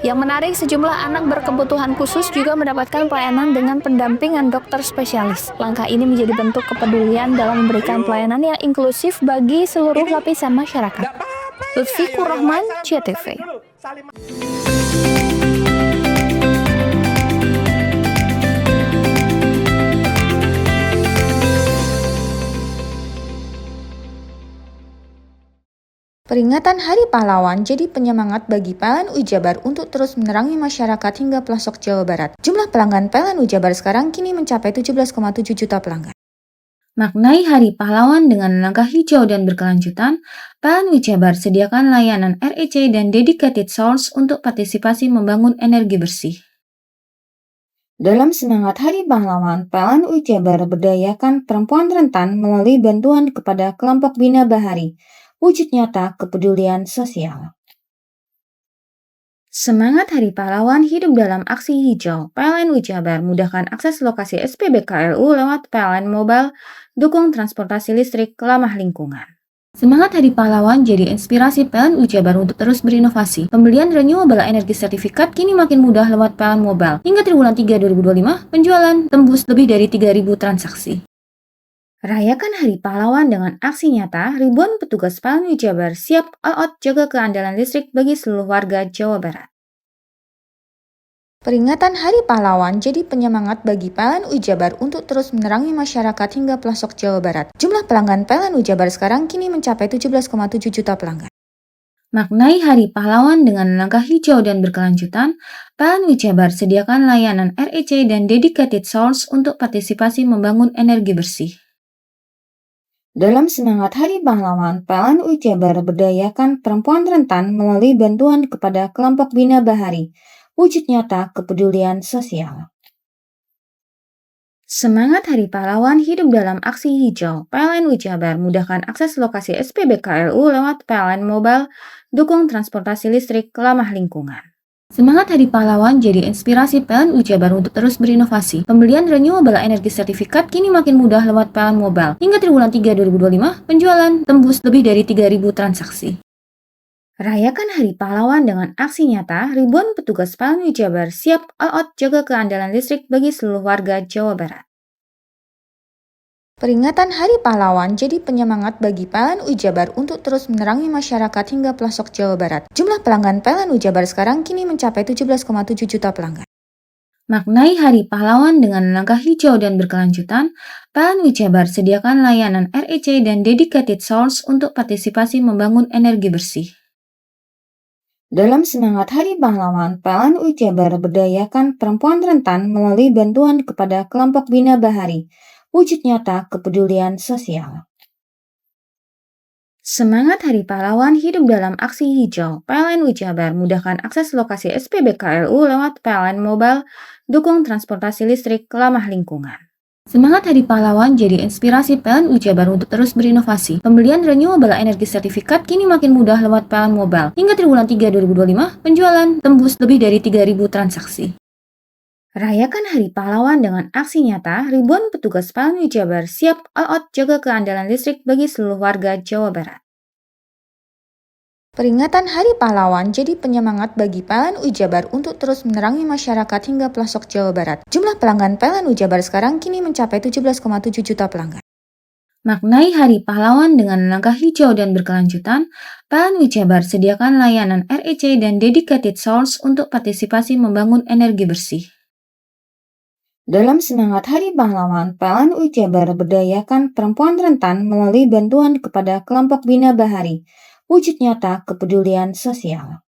Yang menarik, sejumlah anak berkebutuhan khusus juga mendapatkan pelayanan dengan pendampingan dokter spesialis. Langkah ini menjadi bentuk kepedulian dalam memberikan pelayanan yang inklusif bagi seluruh lapisan masyarakat. Lutfikur Rahman, CTV. Peringatan Hari Pahlawan jadi penyemangat bagi PLN Jabar untuk terus menerangi masyarakat hingga pelosok Jawa Barat. Jumlah pelanggan PLN Jabar sekarang kini mencapai 17,7 juta pelanggan. Maknai Hari Pahlawan dengan langkah hijau dan berkelanjutan, PLN Jabar sediakan layanan REC dan Dedicated Source untuk partisipasi membangun energi bersih. Dalam semangat Hari Pahlawan, PLN Jabar berdayakan perempuan rentan melalui bantuan kepada kelompok Bina Bahari. Wujud nyata kepedulian sosial. Semangat Hari Pahlawan hidup dalam aksi hijau. PLN Jabar mudahkan akses lokasi SPBKLU lewat PLN Mobile, dukung transportasi listrik ramah lingkungan. Semangat Hari Pahlawan jadi inspirasi PLN Jabar untuk terus berinovasi. Pembelian renewable energy sertifikat kini makin mudah lewat PLN Mobile. Hingga triwulan 3 2025, penjualan tembus lebih dari 3.000 transaksi. Rayakan Hari Pahlawan dengan aksi nyata, ribuan petugas PLN Jabar siap all out jaga keandalan listrik bagi seluruh warga Jawa Barat. Peringatan Hari Pahlawan jadi penyemangat bagi PLN Jabar untuk terus menerangi masyarakat hingga pelosok Jawa Barat. Jumlah pelanggan PLN Jabar sekarang kini mencapai 17,7 juta pelanggan. Maknai Hari Pahlawan dengan langkah hijau dan berkelanjutan, PLN Jabar sediakan layanan REC dan Dedicated Source untuk partisipasi membangun energi bersih. Dalam semangat Hari Pahlawan, PLN Jabar berdayakan perempuan rentan melalui bantuan kepada kelompok Bina Bahari. Wujud nyata kepedulian sosial. Semangat Hari Pahlawan hidup dalam aksi hijau. PLN Jabar mudahkan akses lokasi SPBKLU lewat PLN Mobile, dukung transportasi listrik ramah lingkungan. Semangat Hari Pahlawan jadi inspirasi PLN Jabar untuk terus berinovasi. Pembelian renewable energy sertifikat kini makin mudah lewat PLN Mobile. Hingga triwulan 3 2025, penjualan tembus lebih dari 3.000 transaksi. Rayakan Hari Pahlawan dengan aksi nyata, ribuan petugas PLN Jabar siap all out jaga keandalan listrik bagi seluruh warga Jawa Barat. Peringatan Hari Pahlawan jadi penyemangat bagi PLN Jabar untuk terus menerangi masyarakat hingga pelosok Jawa Barat. Jumlah pelanggan PLN Jabar sekarang kini mencapai 17,7 juta pelanggan. Maknai Hari Pahlawan dengan langkah hijau dan berkelanjutan, PLN Jabar sediakan layanan REC dan Dedicated Source untuk partisipasi membangun energi bersih. Dalam semangat Hari Pahlawan, PLN UI Jabar berdayakan perempuan rentan melalui bantuan kepada kelompok Bina Bahari, wujud nyata kepedulian sosial. Semangat Hari Pahlawan hidup dalam aksi hijau. PLN UI Jabar mudahkan akses lokasi SPBKLU lewat PLN Mobile, dukung transportasi listrik ramah lingkungan. Semangat Hari Pahlawan jadi inspirasi PLN UI Jabar untuk terus berinovasi. Pembelian renewable energy sertifikat kini makin mudah lewat PLN Mobile. Hingga triwulan 3 2025, penjualan tembus lebih dari 3.000 transaksi. Rayakan Hari Pahlawan dengan aksi nyata, ribuan petugas PLN UI Jabar siap all out jaga keandalan listrik bagi seluruh warga Jawa Barat. Peringatan Hari Pahlawan jadi penyemangat bagi PLN UI Jabar untuk terus menerangi masyarakat hingga pelosok Jawa Barat. Jumlah pelanggan PLN UI Jabar sekarang kini mencapai 17,7 juta pelanggan. Maknai Hari Pahlawan dengan langkah hijau dan berkelanjutan, PLN UI Jabar sediakan layanan REC dan dedicated source untuk partisipasi membangun energi bersih. Dalam semangat Hari Pahlawan, PLN UI Jabar berdayakan perempuan rentan melalui bantuan kepada kelompok Bina Bahari, wujud nyata kepedulian sosial.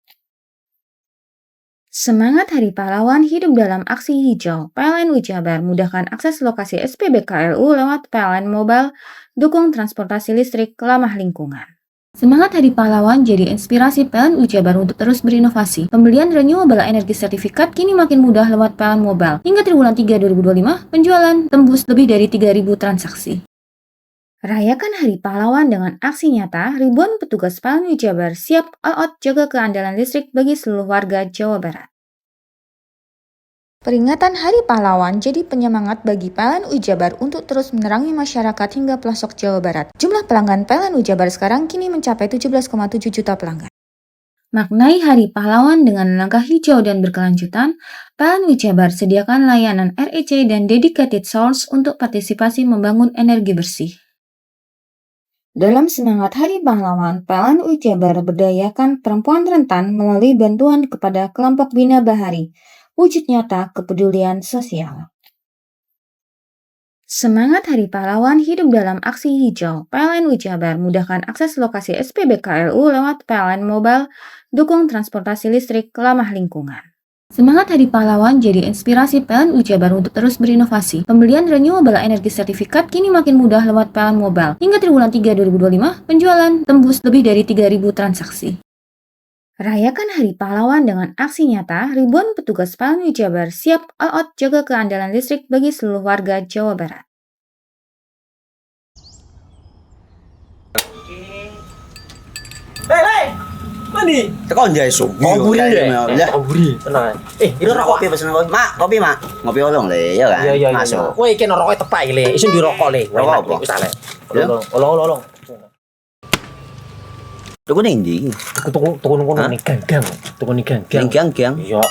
Semangat Hari Pahlawan hidup dalam aksi hijau. PLN UI Jabar mudahkan akses lokasi SPBKLU lewat PLN Mobile, dukung transportasi listrik ramah lingkungan. Semangat Hari Pahlawan jadi inspirasi PLN UI Jabar untuk terus berinovasi. Pembelian renewable energy sertifikat kini makin mudah lewat PLN Mobile. Hingga triwulan 3 2025, penjualan tembus lebih dari 3.000 transaksi. Rayakan Hari Pahlawan dengan aksi nyata, ribuan petugas PLN UI Jabar siap all out jaga keandalan listrik bagi seluruh warga Jawa Barat. Peringatan Hari Pahlawan jadi penyemangat bagi PLN UI Jabar untuk terus menerangi masyarakat hingga pelosok Jawa Barat. Jumlah pelanggan PLN UI Jabar sekarang kini mencapai 17,7 juta pelanggan. Maknai Hari Pahlawan dengan langkah hijau dan berkelanjutan, PLN UI Jabar sediakan layanan REC dan dedicated source untuk partisipasi membangun energi bersih. Dalam semangat Hari Pahlawan, PLN UI Jabar berdayakan perempuan rentan melalui bantuan kepada kelompok Bina Bahari, wujud nyata kepedulian sosial. Semangat Hari Pahlawan hidup dalam aksi hijau. PLN UI Jabar mudahkan akses lokasi SPBKLU lewat PLN Mobile, dukung transportasi listrik ramah lingkungan. Semangat Hari Pahlawan jadi inspirasi PLN UI Jabar untuk terus berinovasi. Pembelian renewable energy sertifikat kini makin mudah lewat PLN Mobile. Hingga triwulan 3 2025, penjualan tembus lebih dari 3.000 transaksi. Rayakan Hari Pahlawan dengan aksi nyata, ribuan petugas PLN UI Jabar siap all out jaga keandalan listrik bagi seluruh warga Jawa Barat. Mandi. Tekan jaya su. Kopi ya. Kopi. Tenang. Ini rokok. Kopi pesen kopi. Mak, kopi, Mak. Ngopi olong le, ya kan? Iya. Masuk. Woi, iki rokoknya tepak iki le. Isin dirokok le. Rokok apa? Wis ale. Olong. Tuku ning ndi? Tuku ning ganggang. Tuku ning ganggang. Ning ganggang. Iya.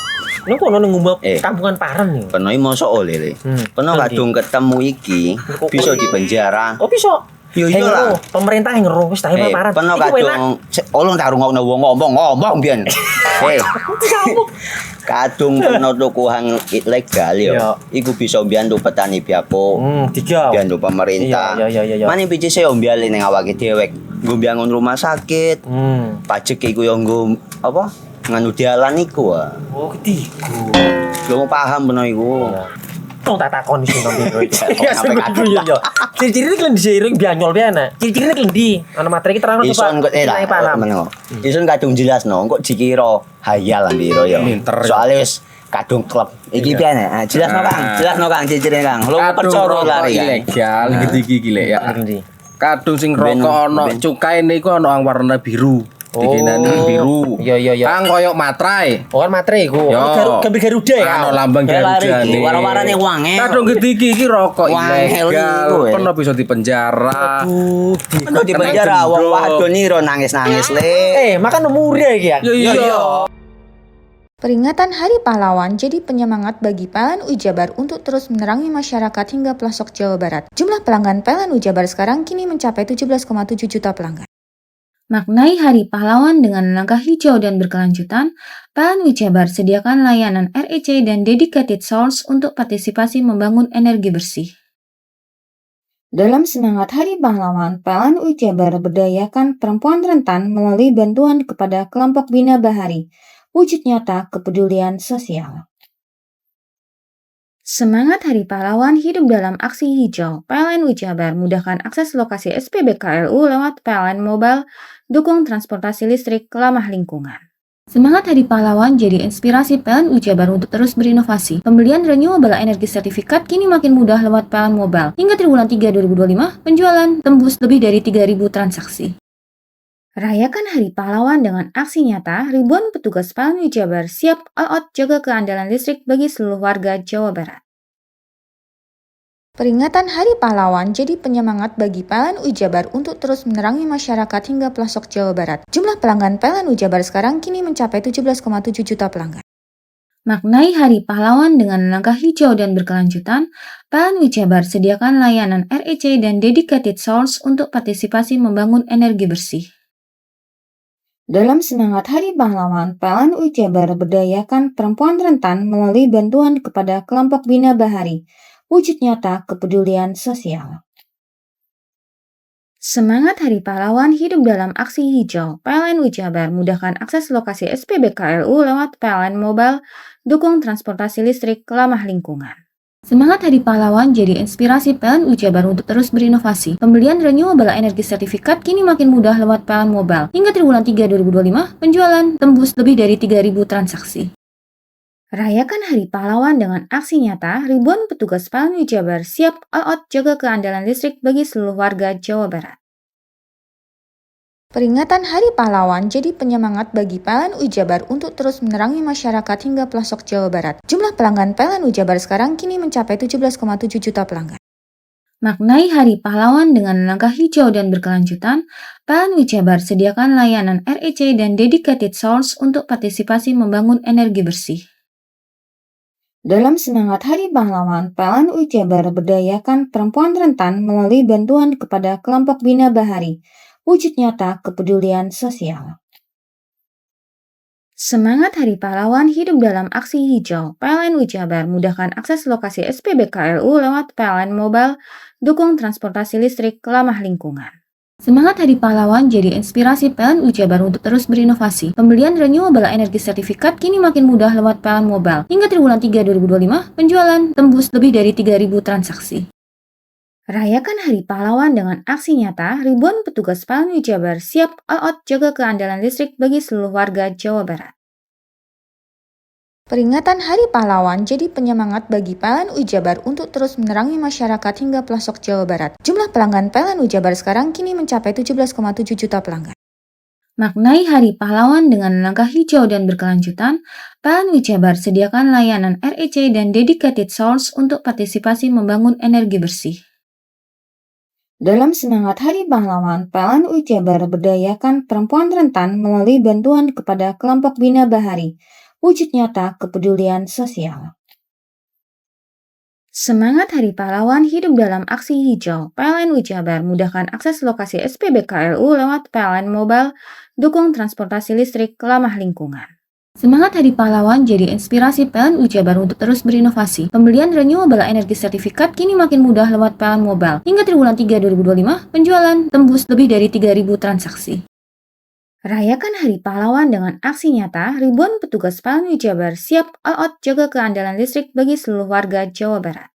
Ning kono ning ngumbat kampungan Paren nih. Peno mosok oleh le. Peno kadung ketemu iki bisa dipenjara. Oh, bisa. Yo lah. Pemerintah yang ngeru wis tahe Paren. Peno kadung olong tak rungokno wong ngomong biyen. Kadung peno tuku hang ilegal yo. Iku bisa mbiyantu petani biako. Mbiyantu pemerintah. Iya. Mane picise yo mbiale ning awake dhewek. Nggo mbangun rumah sakit. Pajak iku yo nggo apa? Nganu dalan iku. Oh, ketiku. Lu paham peno iku. Tong tak takon sing nang biro iki. Ya sebegitu yo. Ciri-ciri iki diseiring bianyol piye ana. Ciri-cirine iki ndi? Ana materi iki terang Ison kok meneng. Ison kadung jelasno kok dikira hayal biro yo. Soale wis kadung klub. Iki piye nek? Jelasno Kang, ciri-cirine Kang. Lu percaya lari ilegal iki lek ya. Kadung sing rokok ana cukaine iku ana warna biru. Dikenani biru. Iya. Kang koyo matrai. Oh kan matrai iku. Gambar Garuda ya. Ana lambang Garuda. Warna-warnane wange. Kadung gede iki rokok ilegal. Pernah bisa dipenjara. Pernah dipenjara wong wadon iro nangis-nangis le. Makan murah iki ya. Iya. Peringatan Hari Pahlawan jadi penyemangat bagi PLN UI Jabar untuk terus menerangi masyarakat hingga pelosok Jawa Barat. Jumlah pelanggan PLN UI Jabar sekarang kini mencapai 17,7 juta pelanggan. Maknai Hari Pahlawan dengan langkah hijau dan berkelanjutan, PLN UI Jabar sediakan layanan REC dan dedicated source untuk partisipasi membangun energi bersih. Dalam semangat Hari Pahlawan, PLN UI Jabar berdayakan perempuan rentan melalui bantuan kepada kelompok Bina Bahari, wujud nyata kepedulian sosial. Semangat Hari Pahlawan hidup dalam aksi hijau. PLN UI Jabar mudahkan akses lokasi SPBKLU lewat PLN Mobile, dukung transportasi listrik ramah lingkungan. Semangat Hari Pahlawan jadi inspirasi PLN UI Jabar untuk terus berinovasi. Pembelian renewable energy sertifikat kini makin mudah lewat PLN Mobile. Hingga triwulan 3 2025, penjualan tembus lebih dari 3.000 transaksi. Rayakan Hari Pahlawan dengan aksi nyata, ribuan petugas PLN UI Jabar siap all out jaga keandalan listrik bagi seluruh warga Jawa Barat. Peringatan Hari Pahlawan jadi penyemangat bagi PLN UI Jabar untuk terus menerangi masyarakat hingga pelosok Jawa Barat. Jumlah pelanggan PLN UI Jabar sekarang kini mencapai 17,7 juta pelanggan. Maknai Hari Pahlawan dengan langkah hijau dan berkelanjutan, PLN UI Jabar sediakan layanan REC dan dedicated source untuk partisipasi membangun energi bersih. Dalam semangat Hari Pahlawan, PLN UI Jabar berdayakan perempuan rentan melalui bantuan kepada kelompok Bina Bahari, wujud nyata kepedulian sosial. Semangat Hari Pahlawan hidup dalam aksi hijau. PLN UI Jabar mudahkan akses lokasi SPBKLU lewat PLN Mobile, dukung transportasi listrik ramah lingkungan. Semangat Hari Pahlawan jadi inspirasi PLN UI Jabar untuk terus berinovasi. Pembelian renewable energy sertifikat kini makin mudah lewat PLN Mobile. Hingga triwulan 3 2025, penjualan tembus lebih dari 3.000 transaksi. Rayakan Hari Pahlawan dengan aksi nyata, ribuan petugas PLN UI Jabar siap all out jaga keandalan listrik bagi seluruh warga Jawa Barat. Peringatan Hari Pahlawan jadi penyemangat bagi PLN UI Jabar untuk terus menerangi masyarakat hingga pelosok Jawa Barat. Jumlah pelanggan PLN UI Jabar sekarang kini mencapai 17,7 juta pelanggan. Maknai Hari Pahlawan dengan langkah hijau dan berkelanjutan, PLN UI Jabar sediakan layanan REC dan dedicated source untuk partisipasi membangun energi bersih. Dalam semangat Hari Pahlawan, PLN UI Jabar berdayakan perempuan rentan melalui bantuan kepada kelompok Bina Bahari, wujud nyata kepedulian sosial. Semangat Hari Pahlawan hidup dalam aksi hijau. PLN UI Jabar mudahkan akses lokasi SPBKLU lewat PLN Mobile, dukung transportasi listrik ramah lingkungan. Semangat Hari Pahlawan jadi inspirasi PLN UI Jabar untuk terus berinovasi. Pembelian renewable energy sertifikat kini makin mudah lewat PLN Mobile. Hingga triwulan 3 2025, penjualan tembus lebih dari 3.000 transaksi. Rayakan Hari Pahlawan dengan aksi nyata, ribuan petugas PLN UI Jabar siap all out jaga keandalan listrik bagi seluruh warga Jawa Barat. Peringatan Hari Pahlawan jadi penyemangat bagi PLN UI Jabar untuk terus menerangi masyarakat hingga pelosok Jawa Barat. Jumlah pelanggan PLN UI Jabar sekarang kini mencapai 17,7 juta pelanggan. Maknai Hari Pahlawan dengan langkah hijau dan berkelanjutan, PLN UI Jabar sediakan layanan REC dan dedicated source untuk partisipasi membangun energi bersih. Dalam semangat Hari Pahlawan, PLN UI Jabar berdayakan perempuan rentan melalui bantuan kepada kelompok Bina Bahari, wujud nyata kepedulian sosial. Semangat Hari Pahlawan hidup dalam aksi hijau. PLN UI Jabar mudahkan akses lokasi SPBKLU lewat PLN Mobile, dukung transportasi listrik ramah lingkungan. Semangat Hari Pahlawan jadi inspirasi PLN UI Jabar untuk terus berinovasi. Pembelian renewable energy sertifikat kini makin mudah lewat PLN Mobile. Hingga triwulan 3 2025, penjualan tembus lebih dari 3.000 transaksi. Rayakan Hari Pahlawan dengan aksi nyata, ribuan petugas PLN UI Jabar siap all out jaga keandalan listrik bagi seluruh warga Jawa Barat.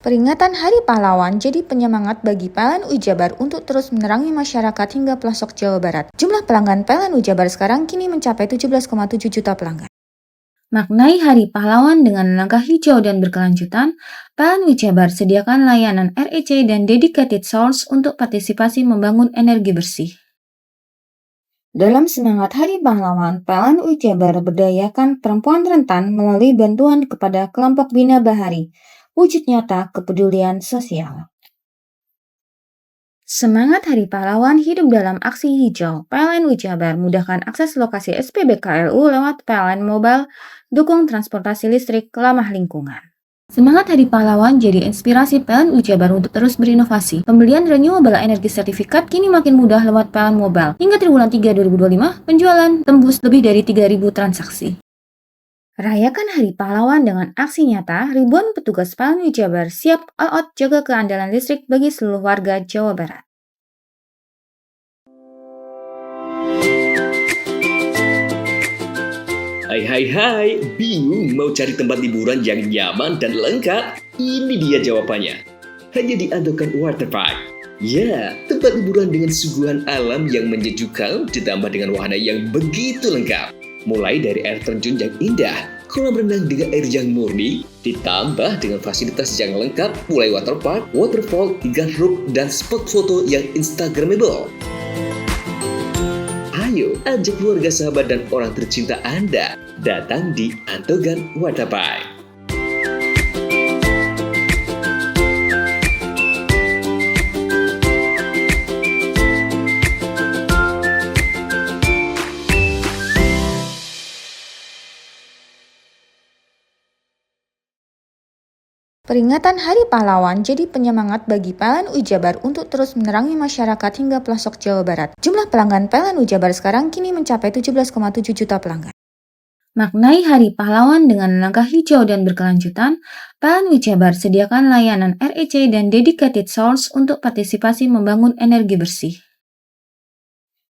Peringatan Hari Pahlawan jadi penyemangat bagi PLN UI Jabar untuk terus menerangi masyarakat hingga pelosok Jawa Barat. Jumlah pelanggan PLN UI Jabar sekarang kini mencapai 17,7 juta pelanggan. Maknai Hari Pahlawan dengan langkah hijau dan berkelanjutan, PLN UI Jabar sediakan layanan REC dan dedicated source untuk partisipasi membangun energi bersih. Dalam semangat Hari Pahlawan, PLN UI Jabar berdayakan perempuan rentan melalui bantuan kepada kelompok Bina Bahari, wujud nyata kepedulian sosial. Semangat Hari Pahlawan hidup dalam aksi hijau. PLN UI Jabar mudahkan akses lokasi SPBKLU lewat PLN Mobile, dukung transportasi listrik ramah lingkungan. Semangat Hari Pahlawan jadi inspirasi PLN UI Jabar untuk terus berinovasi. Pembelian renewable energy sertifikat kini makin mudah lewat PLN Mobile. Hingga triwulan 3 2025, penjualan tembus lebih dari 3.000 transaksi. Rayakan Hari Pahlawan dengan aksi nyata, ribuan petugas PLN Jabar siap all out jaga keandalan listrik bagi seluruh warga Jawa Barat. Hai, bingung mau cari tempat liburan yang nyaman dan lengkap? Ini dia jawabannya. Hanya di Andokan Waterpark. Ya, tempat liburan dengan suguhan alam yang menyejukkan ditambah dengan wahana yang begitu lengkap. Mulai dari air terjun yang indah, kolam renang dengan air yang murni, ditambah dengan fasilitas yang lengkap mulai waterpark, waterfall, hingga roof dan spot foto yang instagramable. Ayo, ajak keluarga, sahabat, dan orang tercinta Anda datang di Andokan Waterpark. Peringatan Hari Pahlawan jadi penyemangat bagi PLN Jabar untuk terus menerangi masyarakat hingga pelosok Jawa Barat. Jumlah pelanggan PLN Jabar sekarang kini mencapai 17,7 juta pelanggan. Maknai Hari Pahlawan dengan langkah hijau dan berkelanjutan, PLN Jabar sediakan layanan REC dan dedicated source untuk partisipasi membangun energi bersih.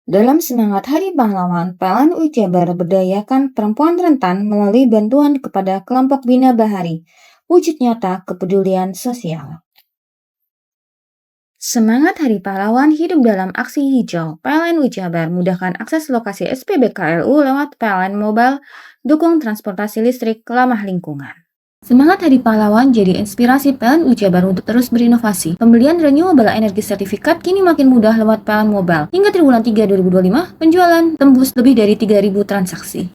Dalam semangat Hari Pahlawan, PLN Jabar berdayakan perempuan rentan melalui bantuan kepada kelompok Bina Bahari. Wujud nyata kepedulian sosial. Semangat Hari Pahlawan hidup dalam aksi hijau. PLN Jabar mudahkan akses lokasi SPBKLU lewat PLN Mobile, dukung transportasi listrik ramah lingkungan. Semangat Hari Pahlawan jadi inspirasi PLN Jabar untuk terus berinovasi. Pembelian renewable energy sertifikat kini makin mudah lewat PLN Mobile. Hingga triwulan 3 2025, penjualan tembus lebih dari 3.000 transaksi.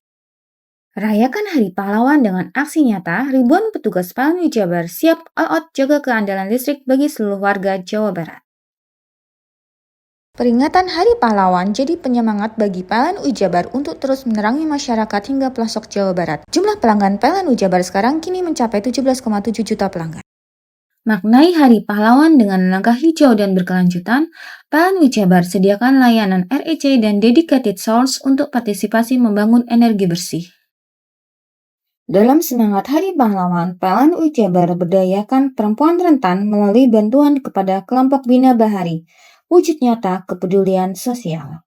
Rayakan Hari Pahlawan dengan aksi nyata, ribuan petugas PLN Jabar siap all out jaga keandalan listrik bagi seluruh warga Jawa Barat. Peringatan Hari Pahlawan jadi penyemangat bagi PLN Jabar untuk terus menerangi masyarakat hingga pelosok Jawa Barat. Jumlah pelanggan PLN Jabar sekarang kini mencapai 17,7 juta pelanggan. Maknai Hari Pahlawan dengan langkah hijau dan berkelanjutan, PLN Jabar sediakan layanan REC dan dedicated source untuk partisipasi membangun energi bersih. Dalam semangat Hari Pahlawan, PLN Jabar berdayakan perempuan rentan melalui bantuan kepada kelompok Bina Bahari. Wujud nyata kepedulian sosial.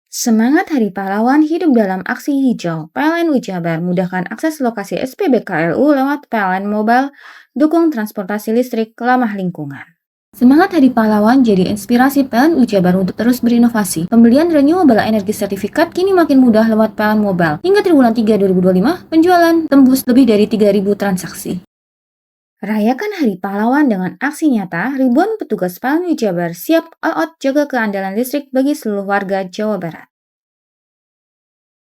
Semangat Hari Pahlawan hidup dalam aksi hijau. PLN Jabar mudahkan akses lokasi SPBKLU lewat PLN Mobile, dukung transportasi listrik ramah lingkungan. Semangat Hari Pahlawan jadi inspirasi PLN Jabar untuk terus berinovasi. Pembelian renewable energy sertifikat kini makin mudah lewat PLN Mobile. Hingga triwulan 3 2025, penjualan tembus lebih dari 3.000 transaksi. Rayakan Hari Pahlawan dengan aksi nyata, ribuan petugas PLN Jabar siap all out jaga keandalan listrik bagi seluruh warga Jawa Barat.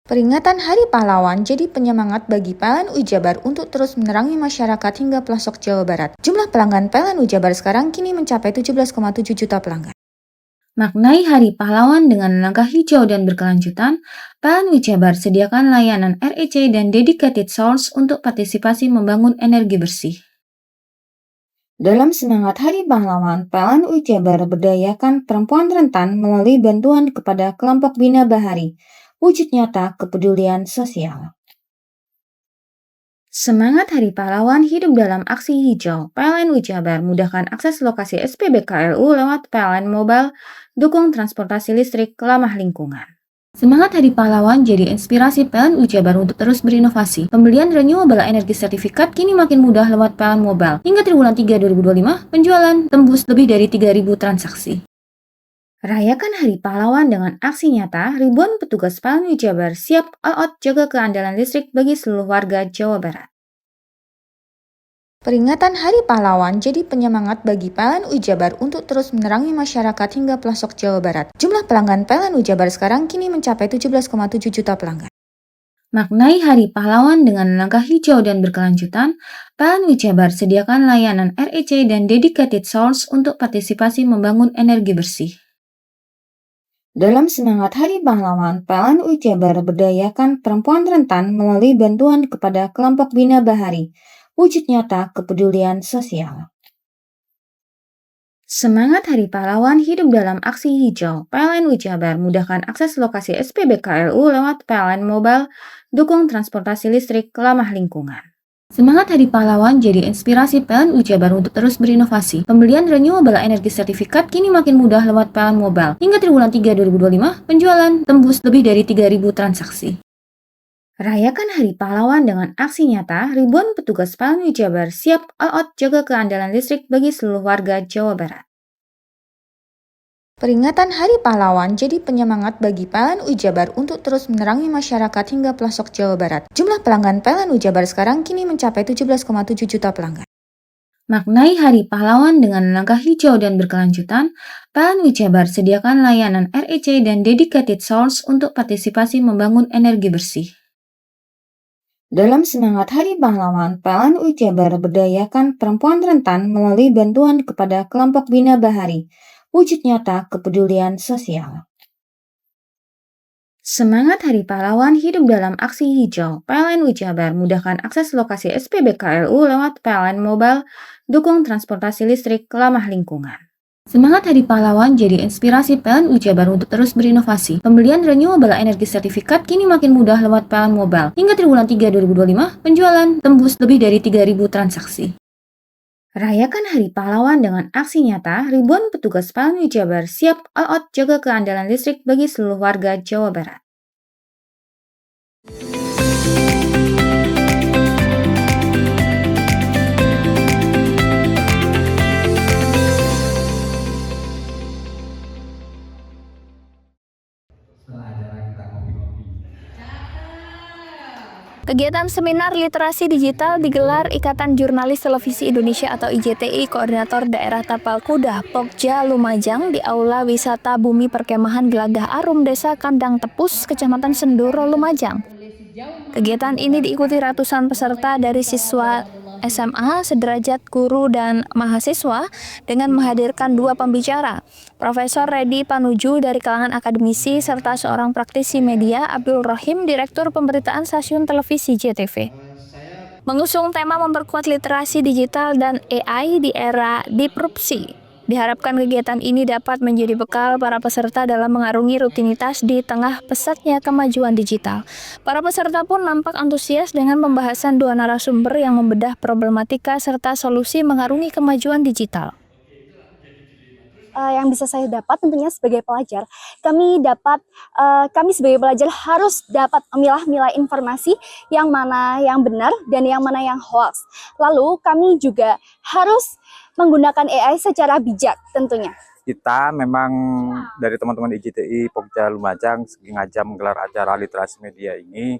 Peringatan Hari Pahlawan jadi penyemangat bagi PLN Jabar untuk terus menerangi masyarakat hingga pelosok Jawa Barat. Jumlah pelanggan PLN Jabar sekarang kini mencapai 17,7 juta pelanggan. Maknai Hari Pahlawan dengan langkah hijau dan berkelanjutan, PLN Jabar sediakan layanan REC dan dedicated source untuk partisipasi membangun energi bersih. Dalam semangat Hari Pahlawan, PLN Jabar berdayakan perempuan rentan melalui bantuan kepada kelompok Bina Bahari. Wujud nyata kepedulian sosial. Semangat Hari Pahlawan hidup dalam aksi hijau. PLN Jabar mudahkan akses lokasi SPBKLU lewat PLN Mobile, dukung transportasi listrik ramah lingkungan. Semangat Hari Pahlawan jadi inspirasi PLN Jabar untuk terus berinovasi. Pembelian renewable energy sertifikat kini makin mudah lewat PLN Mobile. Hingga triwulan 3 2025, penjualan tembus lebih dari 3.000 transaksi. Rayakan Hari Pahlawan dengan aksi nyata, ribuan petugas PLN Jabar siap all out jaga keandalan listrik bagi seluruh warga Jawa Barat. Peringatan Hari Pahlawan jadi penyemangat bagi PLN Jabar untuk terus menerangi masyarakat hingga pelosok Jawa Barat. Jumlah pelanggan PLN Jabar sekarang kini mencapai 17,7 juta pelanggan. Maknai Hari Pahlawan dengan langkah hijau dan berkelanjutan, PLN Jabar sediakan layanan REC dan dedicated source untuk partisipasi membangun energi bersih. Dalam semangat Hari Pahlawan, PLN Jabar berdayakan perempuan rentan melalui bantuan kepada kelompok Bina Bahari. Wujud nyata kepedulian sosial. Semangat Hari Pahlawan hidup dalam aksi hijau. PLN Jabar mudahkan akses lokasi SPBKLU lewat PLN Mobile, dukung transportasi listrik ramah lingkungan. Semangat Hari Pahlawan jadi inspirasi PLN Jabar untuk terus berinovasi. Pembelian renewable energy sertifikat kini makin mudah lewat PLN Mobile. Hingga triwulan 3 2025, penjualan tembus lebih dari 3.000 transaksi. Rayakan Hari Pahlawan dengan aksi nyata, ribuan petugas PLN Jabar siap all out jaga keandalan listrik bagi seluruh warga Jawa Barat. Peringatan Hari Pahlawan jadi penyemangat bagi PLN Jabar untuk terus menerangi masyarakat hingga pelosok Jawa Barat. Jumlah pelanggan PLN Jabar sekarang kini mencapai 17,7 juta pelanggan. Maknai Hari Pahlawan dengan langkah hijau dan berkelanjutan, PLN Jabar sediakan layanan REC dan dedicated source untuk partisipasi membangun energi bersih. Dalam semangat Hari Pahlawan, PLN Jabar berdayakan perempuan rentan melalui bantuan kepada kelompok Bina Bahari. Wujud nyata kepedulian sosial. Semangat Hari Pahlawan hidup dalam aksi hijau. PLN Jabar mudahkan akses lokasi SPBKLU lewat PLN Mobile, dukung transportasi listrik ramah lingkungan. Semangat Hari Pahlawan jadi inspirasi PLN Jabar untuk terus berinovasi. Pembelian renewable energy sertifikat kini makin mudah lewat PLN Mobile. Hingga triwulan 3 2025, penjualan tembus lebih dari 3.000 transaksi. Rayakan Hari Pahlawan dengan aksi nyata, ribuan petugas PLN Jabar siap all out jaga keandalan listrik bagi seluruh warga Jawa Barat. Kegiatan seminar literasi digital digelar Ikatan Jurnalis Televisi Indonesia atau IJTI Koordinator Daerah Tapal Kuda, Pokja Lumajang di Aula Wisata Bumi Perkemahan Gelagah Arum, Desa Kandang Tepus, Kecamatan Senduro, Lumajang. Kegiatan ini diikuti ratusan peserta dari siswa SMA, sederajat guru dan mahasiswa dengan menghadirkan dua pembicara, Profesor Reddy Panuju dari kalangan akademisi serta seorang praktisi media, Abdul Rahim, Direktur Pemberitaan Stasiun Televisi JTV. Mengusung tema memperkuat literasi digital dan AI di era disrupsi. Diharapkan kegiatan ini dapat menjadi bekal para peserta dalam mengarungi rutinitas di tengah pesatnya kemajuan digital. Para peserta pun nampak antusias dengan pembahasan dua narasumber yang membedah problematika serta solusi mengarungi kemajuan digital. Yang bisa saya dapat tentunya sebagai pelajar, kami sebagai pelajar harus dapat memilah-milah informasi yang mana yang benar dan yang mana yang hoax. Lalu kami juga harus menggunakan AI secara bijak tentunya. Kita memang dari teman-teman IJTI Pokja Lumajang sengaja menggelar acara literasi media ini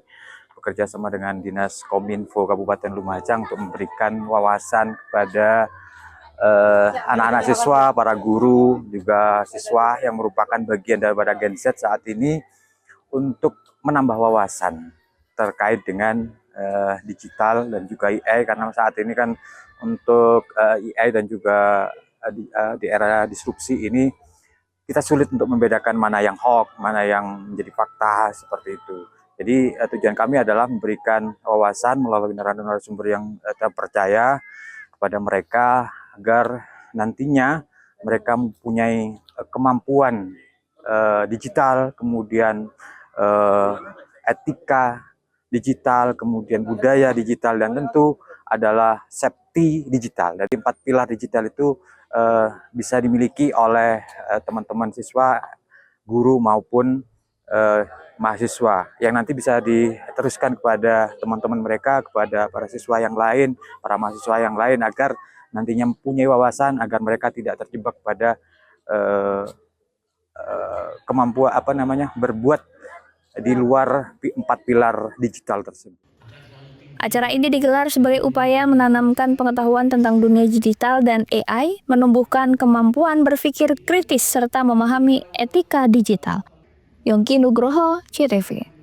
bekerja sama dengan Dinas Kominfo Kabupaten Lumajang untuk memberikan wawasan kepada anak-anak siswa, para guru, juga siswa yang merupakan bagian daripada Gen Z saat ini untuk menambah wawasan terkait dengan digital dan juga AI, karena saat ini kan untuk AI dan juga di era disrupsi ini kita sulit untuk membedakan mana yang hoax, mana yang menjadi fakta seperti itu. Jadi tujuan kami adalah memberikan wawasan melalui narasumber yang terpercaya kepada mereka agar nantinya mereka mempunyai kemampuan digital, kemudian etika digital, kemudian budaya digital, dan tentu adalah safety digital. Dari 4 pilar digital itu bisa dimiliki oleh teman-teman siswa, guru maupun mahasiswa, yang nanti bisa diteruskan kepada teman-teman mereka, kepada para siswa yang lain, para mahasiswa yang lain, agar nantinya mempunyai wawasan agar mereka tidak terjebak pada kemampuan berbuat di luar 4 pilar digital tersebut. Acara ini digelar sebagai upaya menanamkan pengetahuan tentang dunia digital dan AI, menumbuhkan kemampuan berpikir kritis serta memahami etika digital. Yongki Nugroho, JTV.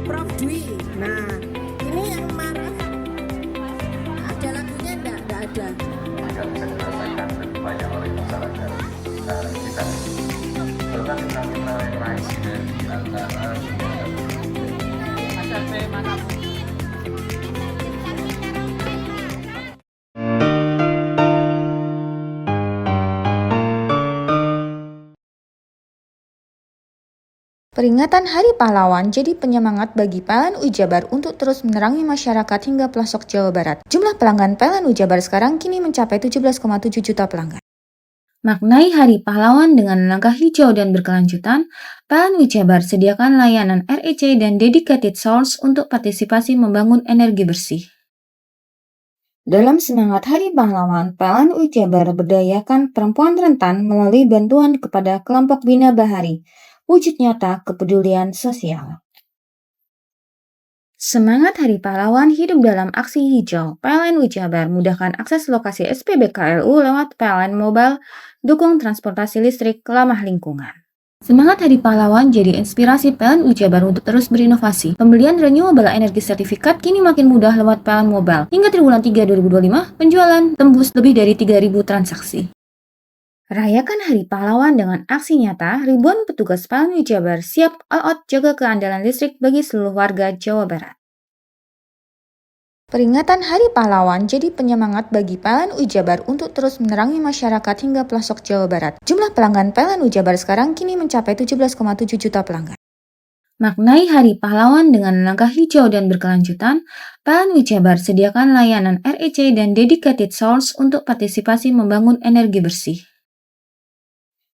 Prof Dwi. Nah, ini yang marah. Ada lagunya enggak? Enggak ada. Agar bisa dirasakan lebih banyak oleh masyarakat kita. Kalau kan kita raih dari antara Peringatan Hari Pahlawan jadi penyemangat bagi PLN Ujabar untuk terus menerangi masyarakat hingga pelosok Jawa Barat. Jumlah pelanggan PLN Ujabar sekarang kini mencapai 17,7 juta pelanggan. Maknai Hari Pahlawan dengan langkah hijau dan berkelanjutan, PLN Ujabar sediakan layanan REC dan dedicated source untuk partisipasi membangun energi bersih. Dalam semangat Hari Pahlawan, PLN Ujabar berdayakan perempuan rentan melalui bantuan kepada kelompok Bina Bahari, wujud nyata kepedulian sosial. Semangat Hari Pahlawan hidup dalam aksi hijau. PLN Ujabar mudahkan akses lokasi SPBKLU lewat PLN Mobile, dukung transportasi listrik ramah lingkungan. Semangat Hari Pahlawan jadi inspirasi PLN Ujabar untuk terus berinovasi. Pembelian renewable energy sertifikat kini makin mudah lewat PLN Mobile. Hingga triwulan 3 2025, penjualan tembus lebih dari 3.000 transaksi. Rayakan Hari Pahlawan dengan aksi nyata, ribuan petugas PLN Ujabar siap all out jaga keandalan listrik bagi seluruh warga Jawa Barat. Peringatan Hari Pahlawan jadi penyemangat bagi PLN Ujabar untuk terus menerangi masyarakat hingga pelosok Jawa Barat. Jumlah pelanggan PLN Ujabar sekarang kini mencapai 17,7 juta pelanggan. Maknai Hari Pahlawan dengan langkah hijau dan berkelanjutan, PLN Ujabar sediakan layanan REC dan dedicated source untuk partisipasi membangun energi bersih.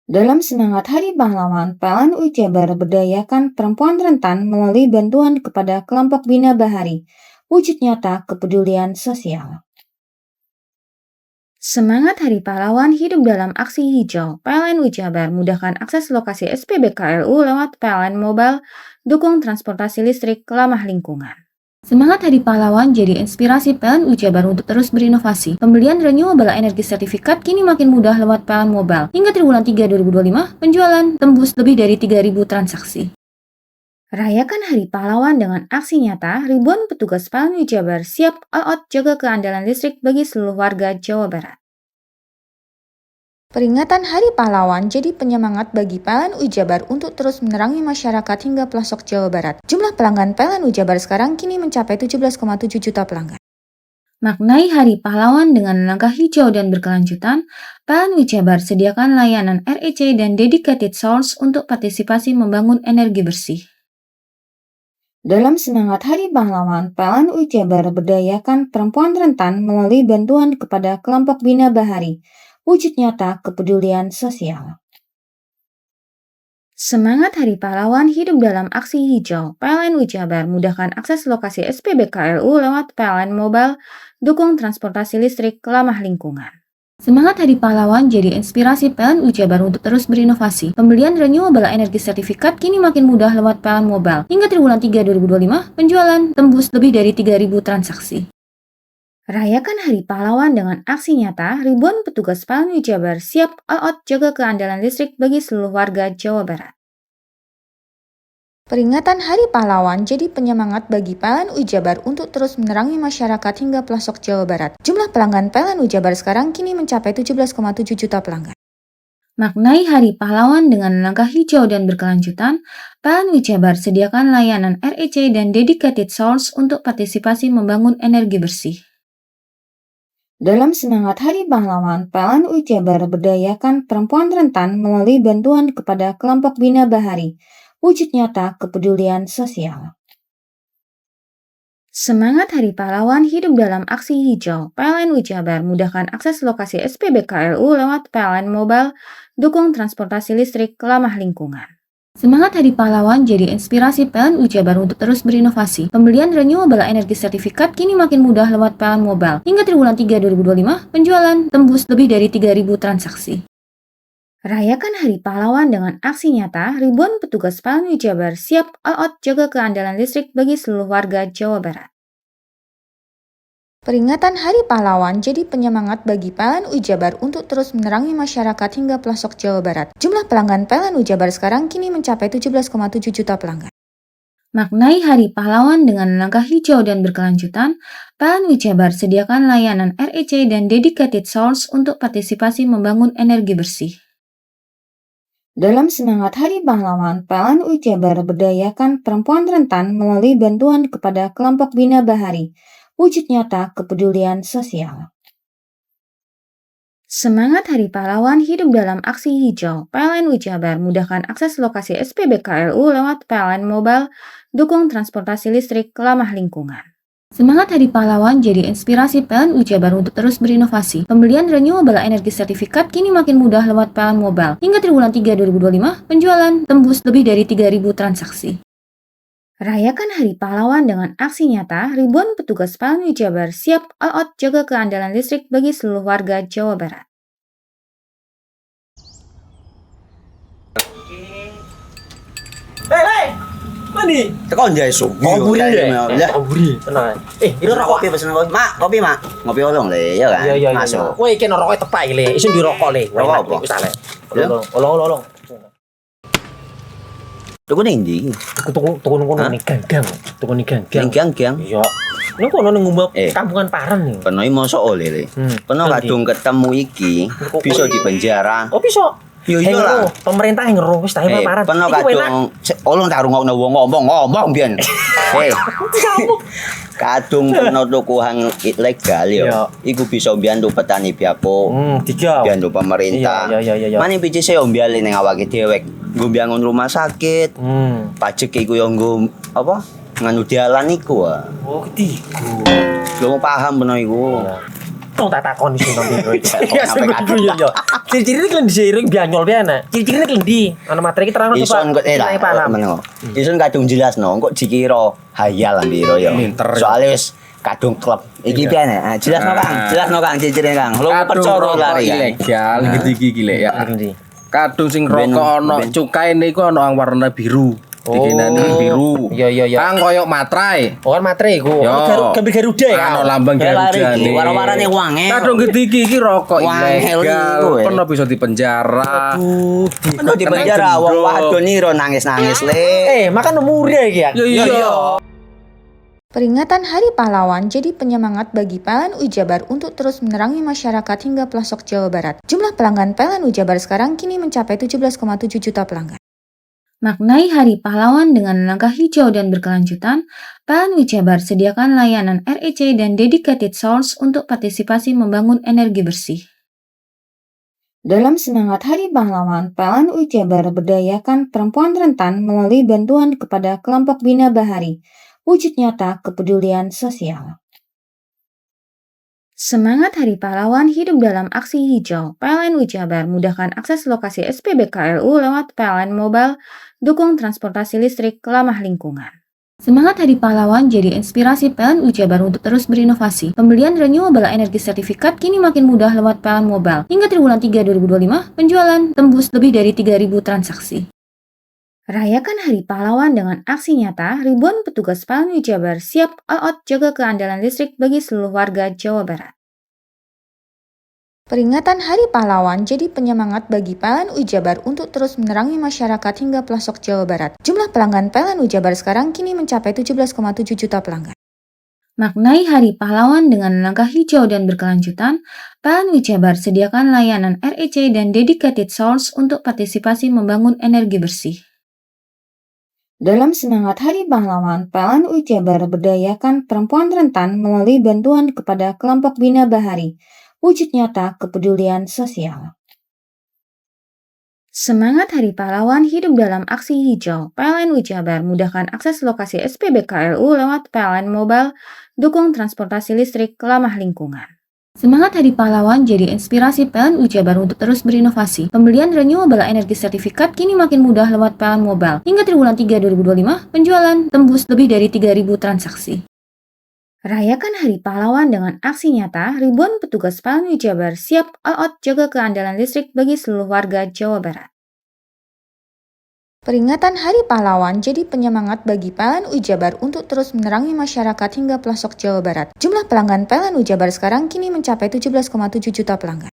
Dalam semangat Hari Pahlawan, PLN Ujabar berdayakan perempuan rentan melalui bantuan kepada kelompok Bina Bahari, wujud nyata kepedulian sosial. Semangat Hari Pahlawan hidup dalam aksi hijau. PLN Ujabar mudahkan akses lokasi SPBKLU lewat PLN Mobile, dukung transportasi listrik ramah lingkungan. Semangat Hari Pahlawan jadi inspirasi PLN Ujabar untuk terus berinovasi. Pembelian renewable energy sertifikat kini makin mudah lewat PLN Mobile. Hingga triwulan 3 2025, penjualan tembus lebih dari 3.000 transaksi. Rayakan Hari Pahlawan dengan aksi nyata, ribuan petugas PLN Ujabar siap all out jaga keandalan listrik bagi seluruh warga Jawa Barat. Peringatan Hari Pahlawan jadi penyemangat bagi PLN Ujabar untuk terus menerangi masyarakat hingga pelosok Jawa Barat. Jumlah pelanggan PLN Ujabar sekarang kini mencapai 17,7 juta pelanggan. Maknai Hari Pahlawan dengan langkah hijau dan berkelanjutan, PLN Ujabar sediakan layanan REC dan dedicated source untuk partisipasi membangun energi bersih. Dalam semangat Hari Pahlawan, PLN Ujabar berdayakan perempuan rentan melalui bantuan kepada kelompok Bina Bahari, wujud nyata kepedulian sosial. Semangat Hari Pahlawan hidup dalam aksi hijau. PLN Ujabar mudahkan akses lokasi SPBKLU lewat PLN Mobile, dukung transportasi listrik ramah lingkungan. Semangat Hari Pahlawan jadi inspirasi PLN Ujabar untuk terus berinovasi. Pembelian renewable energy sertifikat kini makin mudah lewat PLN Mobile. Hingga triwulan 3 2025, penjualan tembus lebih dari 3.000 transaksi. Rayakan Hari Pahlawan dengan aksi nyata, ribuan petugas PLN Ujabar siap all out jaga keandalan listrik bagi seluruh warga Jawa Barat. Peringatan Hari Pahlawan jadi penyemangat bagi PLN Ujabar untuk terus menerangi masyarakat hingga pelosok Jawa Barat. Jumlah pelanggan PLN Ujabar sekarang kini mencapai 17,7 juta pelanggan. Maknai Hari Pahlawan dengan langkah hijau dan berkelanjutan, PLN Ujabar sediakan layanan REC dan dedicated source untuk partisipasi membangun energi bersih. Dalam semangat Hari Pahlawan, PLN Ujabar berdayakan perempuan rentan melalui bantuan kepada kelompok Bina Bahari, wujud nyata kepedulian sosial. Semangat Hari Pahlawan hidup dalam aksi hijau. PLN Ujabar mudahkan akses lokasi SPBKLU lewat PLN Mobile, dukung transportasi listrik ramah lingkungan. Semangat Hari Pahlawan jadi inspirasi PLN Ujabar untuk terus berinovasi. Pembelian renewable energy sertifikat kini makin mudah lewat PLN Mobile. Hingga triwulan 3 2025, penjualan tembus lebih dari 3.000 transaksi. Rayakan Hari Pahlawan dengan aksi nyata, ribuan petugas PLN Ujabar siap all out jaga keandalan listrik bagi seluruh warga Jawa Barat. Peringatan Hari Pahlawan jadi penyemangat bagi PLN Ujabar untuk terus menerangi masyarakat hingga pelosok Jawa Barat. Jumlah pelanggan PLN Ujabar sekarang kini mencapai 17,7 juta pelanggan. Maknai Hari Pahlawan dengan langkah hijau dan berkelanjutan, PLN Jabar sediakan layanan REC dan dedicated source untuk partisipasi membangun energi bersih. Dalam semangat Hari Pahlawan, PLN Jabar berdayakan perempuan rentan melalui bantuan kepada kelompok Bina Bahari, wujud nyata kepedulian sosial. Semangat Hari Pahlawan hidup dalam aksi hijau. PLN Jabar mudahkan akses lokasi SPBKLU lewat PLN Mobile, dukung transportasi listrik ramah lingkungan. Semangat Hari Pahlawan jadi inspirasi PLN Jabar untuk terus berinovasi. Pembelian renewable energy sertifikat kini makin mudah lewat PLN Mobile. Hingga triwulan 3 2025, penjualan tembus lebih dari 3.000 transaksi. Rayakan Hari Pahlawan dengan aksi nyata, ribuan petugas PLN Jabar siap all out jaga keandalan listrik bagi seluruh warga Jawa Barat. Hei, mandi. Tekan jaya su. Buri ya. Buri, tenang. Ini rokok. Kopi pesen kopi. Mak, kopi mak. Ngopi olong le, ya kan? Iya. Masuk. Kowe iki rokok tepak le, isin dirokok le. Rokok apa? Wis ale. Olong. Tuku ning ndi? Tuku ngono ning gang. Tuku ning gang. Gang. Iya. Ning kono ning ngumba kampungan Paren nih. Kena mosok oleh le. Kena kadung ketemu iki bisa dipenjara. Oh bisa. Yo iya lah. Pemerintah yang ngeru wis ta Paren. Kena kadung olong tak rungokno wong ngomong biyen. Kadung kena tuku hang ilegal yo. Iku bisa mbiyantu petani biako. Mbiyantu pemerintah. Iya. Mane pici se ombyale ning awake dhewek. Nggo mbiyangun rumah sakit. Pajak iku yo nggo apa? Nganu dalan iku. Oh, ketiku. Lu paham beno iku. Tong tak takon iki nang biro iki. Ya yo. Ciri-ciri iki diseiring bianyol piye Ciri-ciri iki ndi? Ana materi iki terang coba. Ison kok meneng. Ison kadung jelasno, kok dikira hayal biro yo. Soale wis kadung klub. Iki piye nek? Jelasno Kang ciri-cirine Kang. Lu percaya lari ilegal iki lek ya. Kadung sing rokok ana cukaine iku ana warna biru. Dikenani biru. Iya. Kang koyo materai. Oh kan materai iku. Gambar Garuda ya. Ana lambang Garuda. Warna-warnane wange. Kadung gede iki rokok ilegal. Pernah bisa dipenjara. Aduh, dipenjara wong wadon iro nangis-nangis le. Makan murah iki ya. Iya. Peringatan Hari Pahlawan jadi penyemangat bagi PLN Jabar untuk terus menerangi masyarakat hingga pelosok Jawa Barat. Jumlah pelanggan PLN Jabar sekarang kini mencapai 17,7 juta pelanggan. Maknai Hari Pahlawan dengan langkah hijau dan berkelanjutan, PLN Jabar sediakan layanan REC dan dedicated source untuk partisipasi membangun energi bersih. Dalam semangat Hari Pahlawan, PLN Jabar berdayakan perempuan rentan melalui bantuan kepada kelompok Bina Bahari, wujud nyata kepedulian sosial. Semangat Hari Pahlawan hidup dalam aksi hijau. PLN Jabar mudahkan akses lokasi SPBKLU lewat PLN Mobile, dukung transportasi listrik ramah lingkungan. Semangat Hari Pahlawan jadi inspirasi PLN Jabar untuk terus berinovasi. Pembelian renewable energy sertifikat kini makin mudah lewat PLN Mobile. Hingga triwulan 3 2025, penjualan tembus lebih dari 3.000 transaksi. Rayakan Hari Pahlawan dengan aksi nyata, ribuan petugas PLN Jabar siap all out jaga keandalan listrik bagi seluruh warga Jawa Barat. Peringatan Hari Pahlawan jadi penyemangat bagi PLN Jabar untuk terus menerangi masyarakat hingga pelosok Jawa Barat. Jumlah pelanggan PLN Jabar sekarang kini mencapai 17,7 juta pelanggan. Maknai Hari Pahlawan dengan langkah hijau dan berkelanjutan, PLN Jabar sediakan layanan REC dan dedicated source untuk partisipasi membangun energi bersih. Dalam semangat Hari Pahlawan, PLN Jabar berdayakan perempuan rentan melalui bantuan kepada kelompok Bina Bahari, wujud nyata kepedulian sosial. Semangat Hari Pahlawan hidup dalam aksi hijau. PLN Jabar mudahkan akses lokasi SPBKLU lewat PLN Mobile, dukung transportasi listrik ramah lingkungan. Semangat Hari Pahlawan jadi inspirasi PLN Jabar untuk terus berinovasi. Pembelian renewable energy sertifikat kini makin mudah lewat PLN Mobile. Hingga triwulan 3 2025, penjualan tembus lebih dari 3.000 transaksi. Rayakan Hari Pahlawan dengan aksi nyata, ribuan petugas PLN Jabar siap all out jaga keandalan listrik bagi seluruh warga Jawa Barat. Peringatan Hari Pahlawan jadi penyemangat bagi PLN Jabar untuk terus menerangi masyarakat hingga pelosok Jawa Barat. Jumlah pelanggan PLN Jabar sekarang kini mencapai 17,7 juta pelanggan.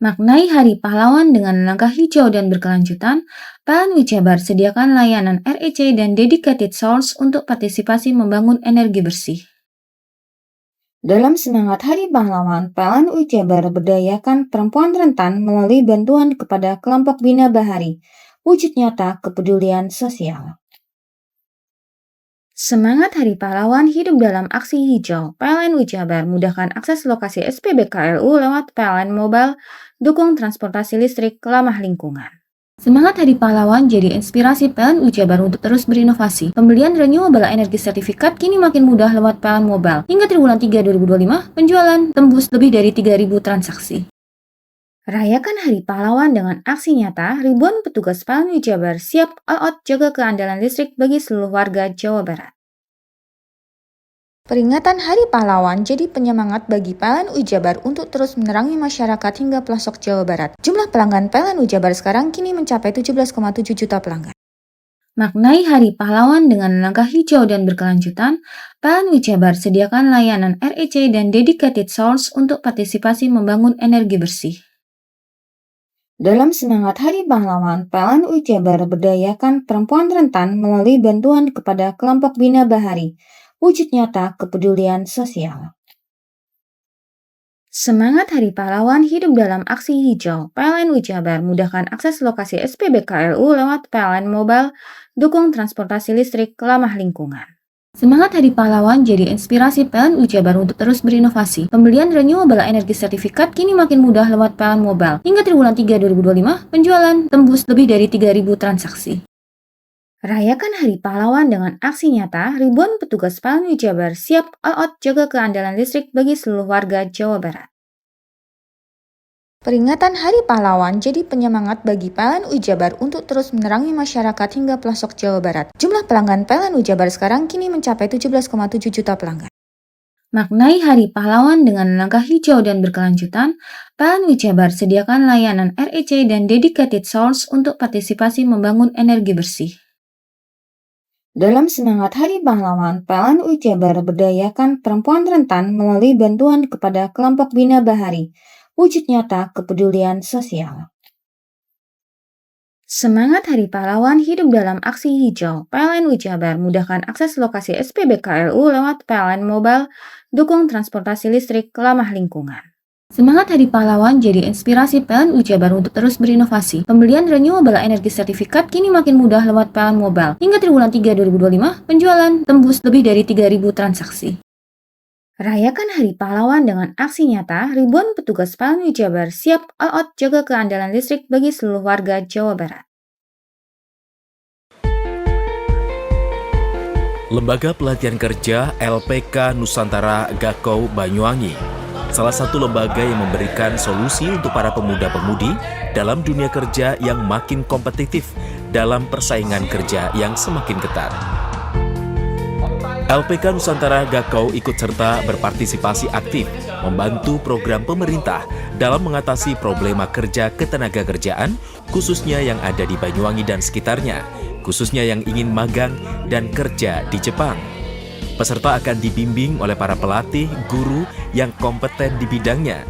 Maknai Hari Pahlawan dengan langkah hijau dan berkelanjutan, PLN Jabar sediakan layanan REC dan dedicated source untuk partisipasi membangun energi bersih. Dalam semangat Hari Pahlawan, PLN Jabar berdayakan perempuan rentan melalui bantuan kepada kelompok Bina Bahari, wujud nyata kepedulian sosial. Semangat Hari Pahlawan hidup dalam aksi hijau. PLN Jabar mudahkan akses lokasi SPBKLU lewat PLN Mobile, dukung transportasi listrik ramah lingkungan. Semangat Hari Pahlawan jadi inspirasi PLN Jabar untuk terus berinovasi. Pembelian renewable energy sertifikat kini makin mudah lewat PLN Mobile. Hingga triwulan 3 2025, penjualan tembus lebih dari 3.000 transaksi. Rayakan Hari Pahlawan dengan aksi nyata, ribuan petugas PLN Jabar siap all out jaga keandalan listrik bagi seluruh warga Jawa Barat. Peringatan Hari Pahlawan jadi penyemangat bagi PLN Jabar untuk terus menerangi masyarakat hingga pelosok Jawa Barat. Jumlah pelanggan PLN Jabar sekarang kini mencapai 17,7 juta pelanggan. Maknai Hari Pahlawan dengan langkah hijau dan berkelanjutan, PLN Jabar sediakan layanan REC dan dedicated source untuk partisipasi membangun energi bersih. Dalam semangat Hari Pahlawan, PLN Jabar berdayakan perempuan rentan melalui bantuan kepada kelompok Bina Bahari, wujud nyata kepedulian sosial. Semangat Hari Pahlawan hidup dalam aksi hijau. PLN Jabar mudahkan akses lokasi SPBKLU lewat PLN Mobile, dukung transportasi listrik ramah lingkungan. Semangat Hari Pahlawan jadi inspirasi PLN Jabar untuk terus berinovasi. Pembelian renewable energy sertifikat kini makin mudah lewat PLN Mobile. Hingga triwulan 3 2025, penjualan tembus lebih dari 3.000 transaksi. Rayakan Hari Pahlawan dengan aksi nyata, ribuan petugas PLN Jabar siap all out jaga keandalan listrik bagi seluruh warga Jawa Barat. Peringatan Hari Pahlawan jadi penyemangat bagi PLN Jabar untuk terus menerangi masyarakat hingga pelosok Jawa Barat. Jumlah pelanggan PLN Jabar sekarang kini mencapai 17,7 juta pelanggan. Maknai Hari Pahlawan dengan langkah hijau dan berkelanjutan, PLN Jabar sediakan layanan REC dan dedicated source untuk partisipasi membangun energi bersih. Dalam semangat Hari Pahlawan, PLN Jabar berdayakan perempuan rentan melalui bantuan kepada kelompok Bina Bahari, wujud nyata kepedulian sosial. Semangat Hari Pahlawan hidup dalam aksi hijau. PLN Jabar mudahkan akses lokasi SPBKLU lewat PLN Mobile, dukung transportasi listrik ramah lingkungan. Semangat Hari Pahlawan jadi inspirasi PLN Jabar untuk terus berinovasi. Pembelian renewable energy sertifikat kini makin mudah lewat PLN Mobile. Hingga triwulan 3 2025, penjualan tembus lebih dari 3.000 transaksi. Rayakan Hari Pahlawan dengan aksi nyata, ribuan petugas PLN Jabar siap all out jaga keandalan listrik bagi seluruh warga Jawa Barat. Lembaga Pelatihan Kerja LPK Nusantara Gakau Banyuwangi, salah satu lembaga yang memberikan solusi untuk para pemuda-pemudi dalam dunia kerja yang makin kompetitif dalam persaingan kerja yang semakin ketat. LPK Nusantara Gakau ikut serta berpartisipasi aktif membantu program pemerintah dalam mengatasi problema kerja ketenagakerjaan, khususnya yang ada di Banyuwangi dan sekitarnya, khususnya yang ingin magang dan kerja di Jepang. Peserta akan dibimbing oleh para pelatih, guru yang kompeten di bidangnya,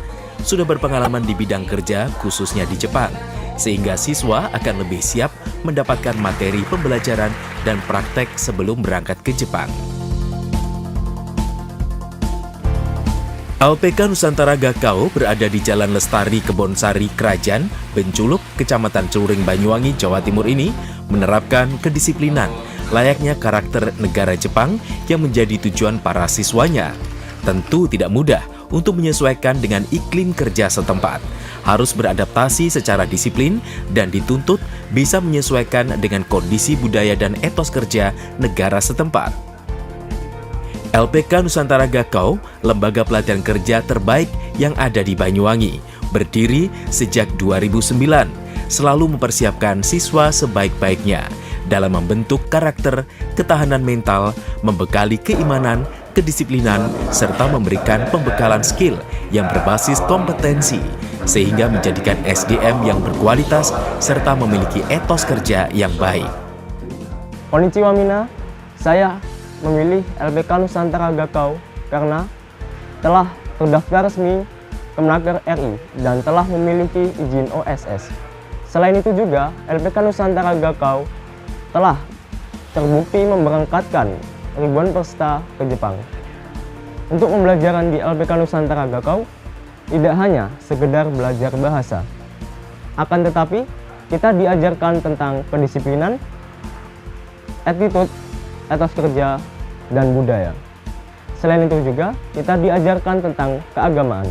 sudah berpengalaman di bidang kerja khususnya di Jepang, sehingga siswa akan lebih siap mendapatkan materi pembelajaran dan praktek sebelum berangkat ke Jepang. LPK Nusantara Gakau berada di Jalan Lestari Kebonsari Kerajaan, Benculuk, Kecamatan Celuring, Banyuwangi, Jawa Timur ini menerapkan kedisiplinan layaknya karakter negara Jepang yang menjadi tujuan para siswanya. Tentu tidak mudah untuk menyesuaikan dengan iklim kerja setempat. Harus beradaptasi secara disiplin dan dituntut bisa menyesuaikan dengan kondisi budaya dan etos kerja negara setempat. LPK Nusantara Gakau, lembaga pelatihan kerja terbaik yang ada di Banyuwangi, berdiri sejak 2009, selalu mempersiapkan siswa sebaik-baiknya dalam membentuk karakter, ketahanan mental, membekali keimanan, kedisiplinan, serta memberikan pembekalan skill yang berbasis kompetensi, sehingga menjadikan SDM yang berkualitas serta memiliki etos kerja yang baik. Konnichiwa Mina, saya memilih LPK Nusantara Gakau karena telah terdaftar resmi Kemenaker RI dan telah memiliki izin OSS. Selain itu juga, LPK Nusantara Gakau telah terbukti memberangkatkan ribuan peserta ke Jepang. Untuk pembelajaran di LPK Nusantara Gakau tidak hanya sekedar belajar bahasa, akan tetapi kita diajarkan tentang kedisiplinan, attitude, etos kerja, dan budaya. Selain itu juga kita diajarkan tentang keagamaan.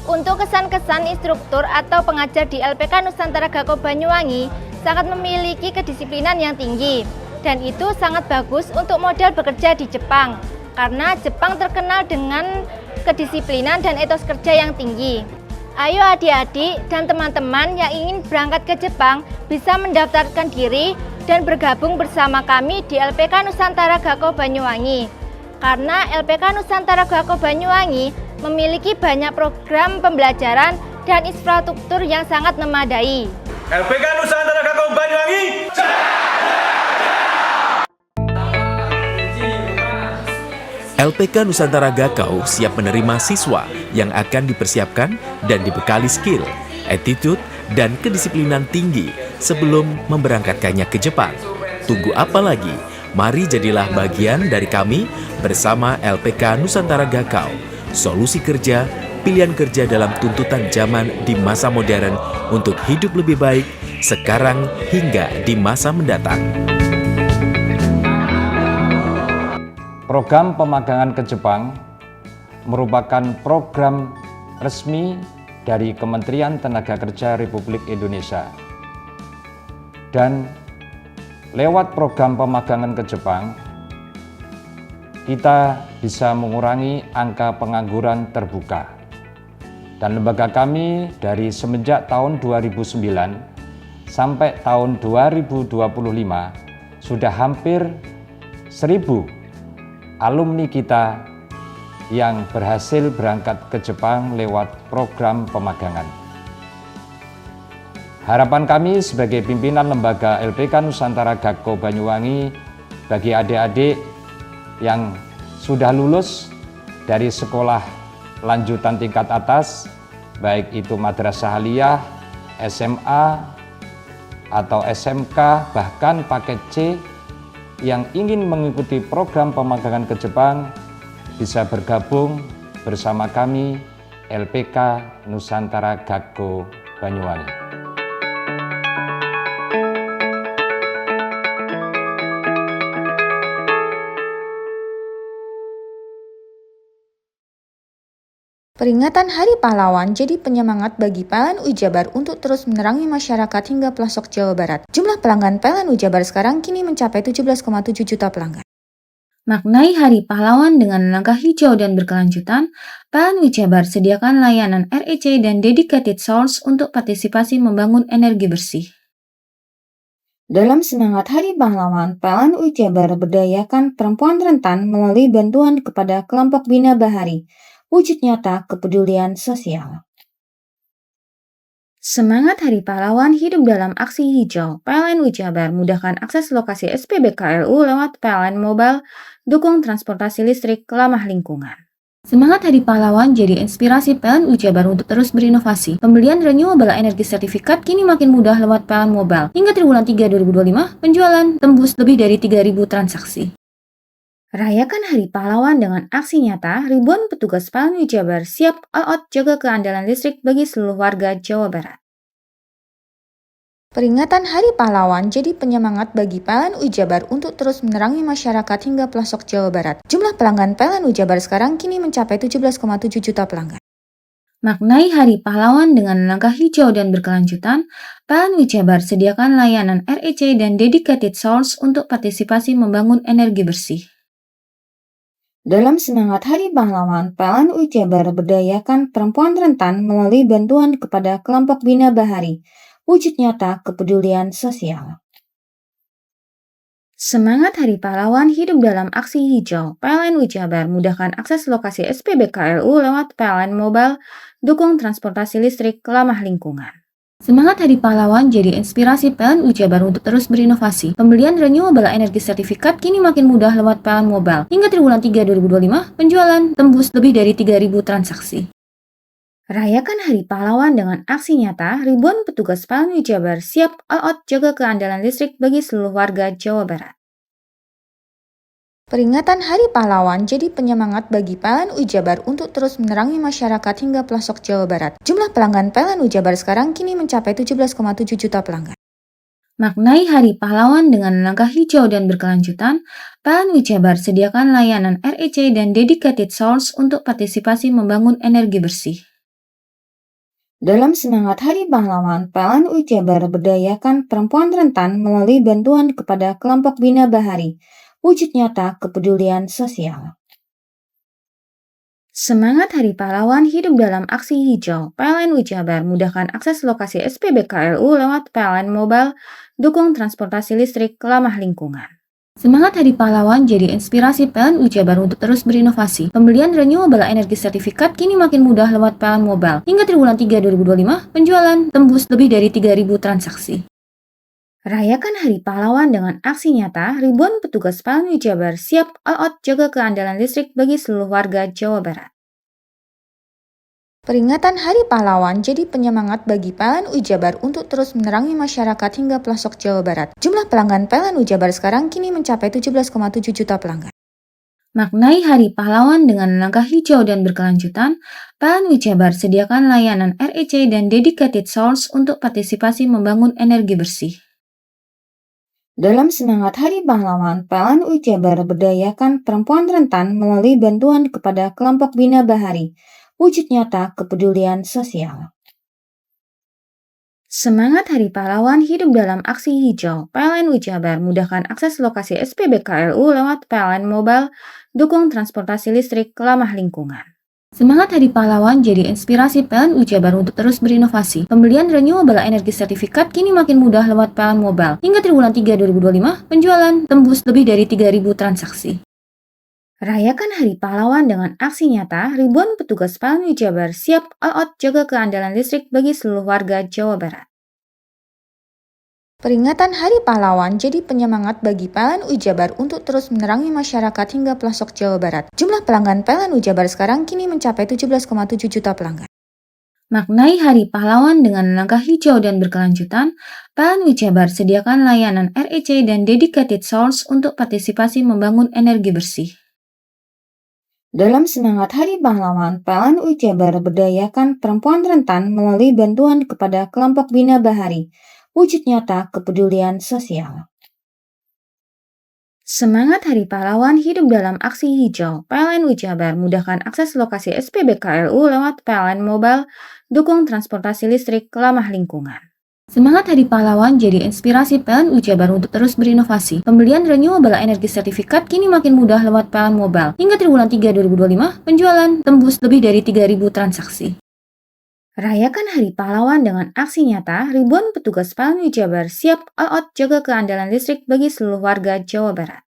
Untuk kesan-kesan instruktur atau pengajar di LPK Nusantara Gakau Banyuwangi sangat memiliki kedisiplinan yang tinggi, dan itu sangat bagus untuk modal bekerja di Jepang karena Jepang terkenal dengan kedisiplinan dan etos kerja yang tinggi. Ayo adik-adik dan teman-teman yang ingin berangkat ke Jepang bisa mendaftarkan diri dan bergabung bersama kami di LPK Nusantara Gakau Banyuwangi. Karena LPK Nusantara Gakau Banyuwangi memiliki banyak program pembelajaran dan infrastruktur yang sangat memadai. LPK Nusantara Gakau Banyuwangi. LPK Nusantara Gakau siap menerima siswa yang akan dipersiapkan dan dibekali skill, attitude, dan kedisiplinan tinggi sebelum memberangkatkannya ke Jepang. Tunggu apa lagi? Mari jadilah bagian dari kami bersama LPK Nusantara Gakau. Solusi kerja, pilihan kerja dalam tuntutan zaman di masa modern untuk hidup lebih baik sekarang hingga di masa mendatang. Program pemagangan ke Jepang merupakan program resmi dari Kementerian Tenaga Kerja Republik Indonesia. Dan lewat program pemagangan ke Jepang, kita bisa mengurangi angka pengangguran terbuka. Dan lembaga kami dari semenjak tahun 2009 sampai tahun 2025 sudah hampir 1.000 alumni kita yang berhasil berangkat ke Jepang lewat program pemagangan. Harapan kami sebagai pimpinan lembaga LPK Nusantara Gakau Banyuwangi bagi adik-adik yang sudah lulus dari sekolah lanjutan tingkat atas, baik itu madrasah aliyah, SMA, atau SMK, bahkan paket C, yang ingin mengikuti program pemagangan ke Jepang bisa bergabung bersama kami LPK Nusantara Gakau Banyuwangi. Peringatan Hari Pahlawan jadi penyemangat bagi PLN Ujabar untuk terus menerangi masyarakat hingga pelosok Jawa Barat. Jumlah pelanggan PLN Ujabar sekarang kini mencapai 17,7 juta pelanggan. Maknai Hari Pahlawan dengan langkah hijau dan berkelanjutan, PLN Ujabar sediakan layanan REC dan Dedicated Source untuk partisipasi membangun energi bersih. Dalam semangat Hari Pahlawan, PLN Ujabar berdayakan perempuan rentan melalui bantuan kepada kelompok Bina Bahari, wujud nyata kepedulian sosial. Semangat Hari Pahlawan hidup dalam aksi hijau. PLN Ujabar mudahkan akses lokasi SPBKLU lewat PLN Mobile, dukung transportasi listrik ramah lingkungan. Semangat Hari Pahlawan jadi inspirasi PLN Ujabar untuk terus berinovasi. Pembelian renewable energy sertifikat kini makin mudah lewat PLN Mobile. Hingga triwulan 3 2025, penjualan tembus lebih dari 3.000 transaksi. Rayakan Hari Pahlawan dengan aksi nyata, ribuan petugas PLN Ujabar siap all out jaga keandalan listrik bagi seluruh warga Jawa Barat. Peringatan Hari Pahlawan jadi penyemangat bagi PLN Ujabar untuk terus menerangi masyarakat hingga pelosok Jawa Barat. Jumlah pelanggan PLN Ujabar sekarang kini mencapai 17,7 juta pelanggan. Maknai Hari Pahlawan dengan langkah hijau dan berkelanjutan, PLN Ujabar sediakan layanan REC dan Dedicated Source untuk partisipasi membangun energi bersih. Dalam semangat Hari Pahlawan, PLN Ujabar berdayakan perempuan rentan melalui bantuan kepada kelompok Bina Bahari, wujud nyata kepedulian sosial. Semangat Hari Pahlawan hidup dalam aksi hijau. PLN Ujabar mudahkan akses lokasi SPBKLU lewat PLN Mobile, dukung transportasi listrik ramah lingkungan. Semangat Hari Pahlawan jadi inspirasi PLN Ujabar untuk terus berinovasi. Pembelian renewable energy sertifikat kini makin mudah lewat PLN Mobile. Hingga triwulan 3 2025, penjualan tembus lebih dari 3.000 transaksi. Rayakan Hari Pahlawan dengan aksi nyata, ribuan petugas PLN Jabar siap all out jaga keandalan listrik bagi seluruh warga Jawa Barat. Peringatan Hari Pahlawan jadi penyemangat bagi PLN Jabar untuk terus menerangi masyarakat hingga pelosok Jawa Barat. Jumlah pelanggan PLN Jabar sekarang kini mencapai 17,7 juta pelanggan. Maknai Hari Pahlawan dengan langkah hijau dan berkelanjutan, PLN Jabar sediakan layanan REC dan dedicated source untuk partisipasi membangun energi bersih. Dalam semangat Hari Pahlawan, PLN Jabar berdayakan perempuan rentan melalui bantuan kepada kelompok Bina Bahari, wujud nyata kepedulian sosial. Semangat Hari Pahlawan hidup dalam aksi hijau. PLN Jabar mudahkan akses lokasi SPBKLU lewat PLN Mobile, dukung transportasi listrik ramah lingkungan. Semangat Hari Pahlawan jadi inspirasi PLN Jabar untuk terus berinovasi. Pembelian renewable energy sertifikat kini makin mudah lewat PLN Mobile. Hingga triwulan 3 2025, penjualan tembus lebih dari 3.000 transaksi. Rayakan Hari Pahlawan dengan aksi nyata, ribuan petugas PLN Jabar siap all out jaga keandalan listrik bagi seluruh warga Jawa Barat. Peringatan Hari Pahlawan jadi penyemangat bagi PLN Jabar untuk terus menerangi masyarakat hingga pelosok Jawa Barat. Jumlah pelanggan PLN Jabar sekarang kini mencapai 17,7 juta pelanggan. Maknai Hari Pahlawan dengan langkah hijau dan berkelanjutan, PLN Jabar sediakan layanan REC dan dedicated source untuk partisipasi membangun energi bersih. Dalam semangat Hari Pahlawan, PLN Jabar berdayakan perempuan rentan melalui bantuan kepada kelompok Bina Bahari, wujud nyata kepedulian sosial. Semangat Hari Pahlawan hidup dalam aksi hijau. PLN Jabar mudahkan akses lokasi SPBKLU lewat PLN Mobile, dukung transportasi listrik ramah lingkungan. Semangat Hari Pahlawan jadi inspirasi PLN Jabar untuk terus berinovasi. Pembelian renewable energy sertifikat kini makin mudah lewat PLN Mobile. Hingga triwulan 3 2025, penjualan tembus lebih dari 3.000 transaksi. Rayakan Hari Pahlawan dengan aksi nyata, ribuan petugas PLN Jabar siap all out jaga keandalan listrik bagi seluruh warga Jawa Barat. Peringatan Hari Pahlawan jadi penyemangat bagi PLN Jabar untuk terus menerangi masyarakat hingga pelosok Jawa Barat. Jumlah pelanggan PLN Jabar sekarang kini mencapai 17,7 juta pelanggan. Maknai Hari Pahlawan dengan langkah hijau dan berkelanjutan, PLN Jabar sediakan layanan REC dan dedicated source untuk partisipasi membangun energi bersih. Dalam semangat Hari Pahlawan, PLN Jabar berdayakan perempuan rentan melalui bantuan kepada kelompok Bina Bahari, wujud nyata kepedulian sosial. Semangat Hari Pahlawan hidup dalam aksi hijau. PLN Jabar mudahkan akses lokasi SPBKLU lewat PLN Mobile, dukung transportasi listrik ramah lingkungan. Semangat Hari Pahlawan jadi inspirasi PLN Jabar untuk terus berinovasi. Pembelian renewable energy sertifikat kini makin mudah lewat PLN Mobile. Hingga triwulan 3 2025, penjualan tembus lebih dari 3.000 transaksi. Rayakan Hari Pahlawan dengan aksi nyata, ribuan petugas PLN Jabar siap all out jaga keandalan listrik bagi seluruh warga Jawa Barat.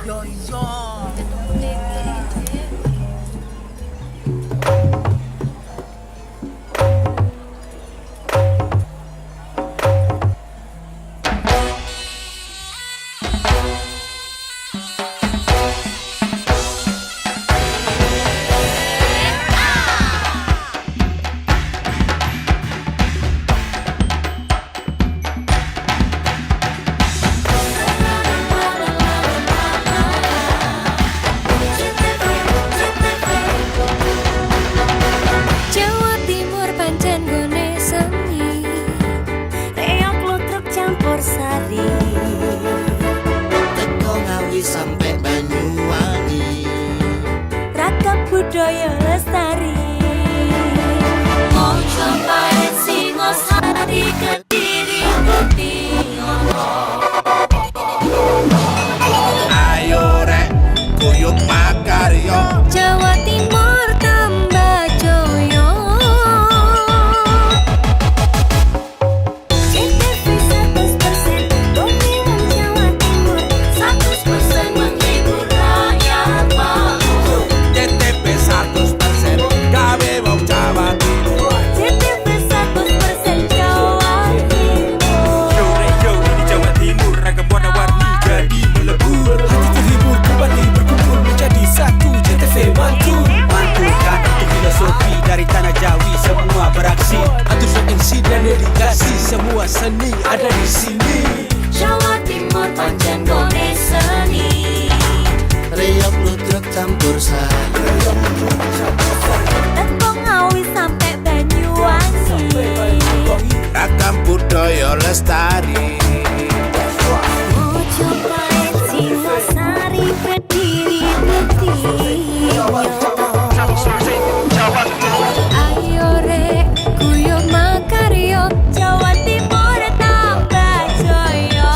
Yo iso. Jawa Timur pancen gone seni, reok lutruk campur sari. Teko Ngawi sampai Banyuwangi, Ragam budaya lestari. Mojo Pahit Singosari Kediri Bukti Ayo rek, kuyuk makaryo. Jawa Timur tambah joyo. CTV 100% Bumi Wong Jawa Timur, 100% menghibur rakyat makmur. CTP 100% semua seni ada di sini. Jawa Timur pancen gone seni. Riok ludruk campur sari. Tembung Ngawi sampai Banyuwangi. Ragam budaya lestari. Mojopahit Singosari berdiri ayo rek guyub makaryo Jawa Timur tambah jaya.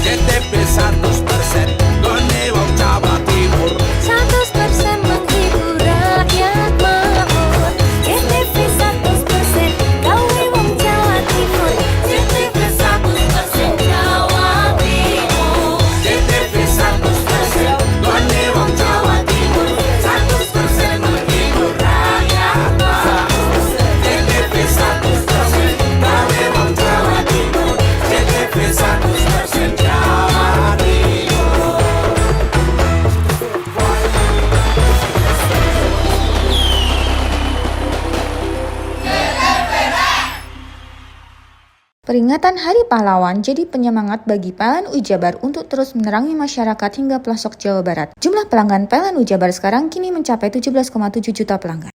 JTP 100% gone wong Jawa Timur. 100% menghibur rakyat makmur. JTP 100% gawe wong Jawa Timur. JTP 100% Jawa Timur. JTP 100% gone wong Jawa Timur. 100% menghibur rakyat makmur. JTP 100% gawe wong Jawa Timur. JTP 100% Jawa Timur. Peringatan Hari Pahlawan jadi penyemangat bagi PLN Ujabar untuk terus menerangi masyarakat hingga pelosok Jawa Barat. Jumlah pelanggan PLN Ujabar sekarang kini mencapai 17,7 juta pelanggan.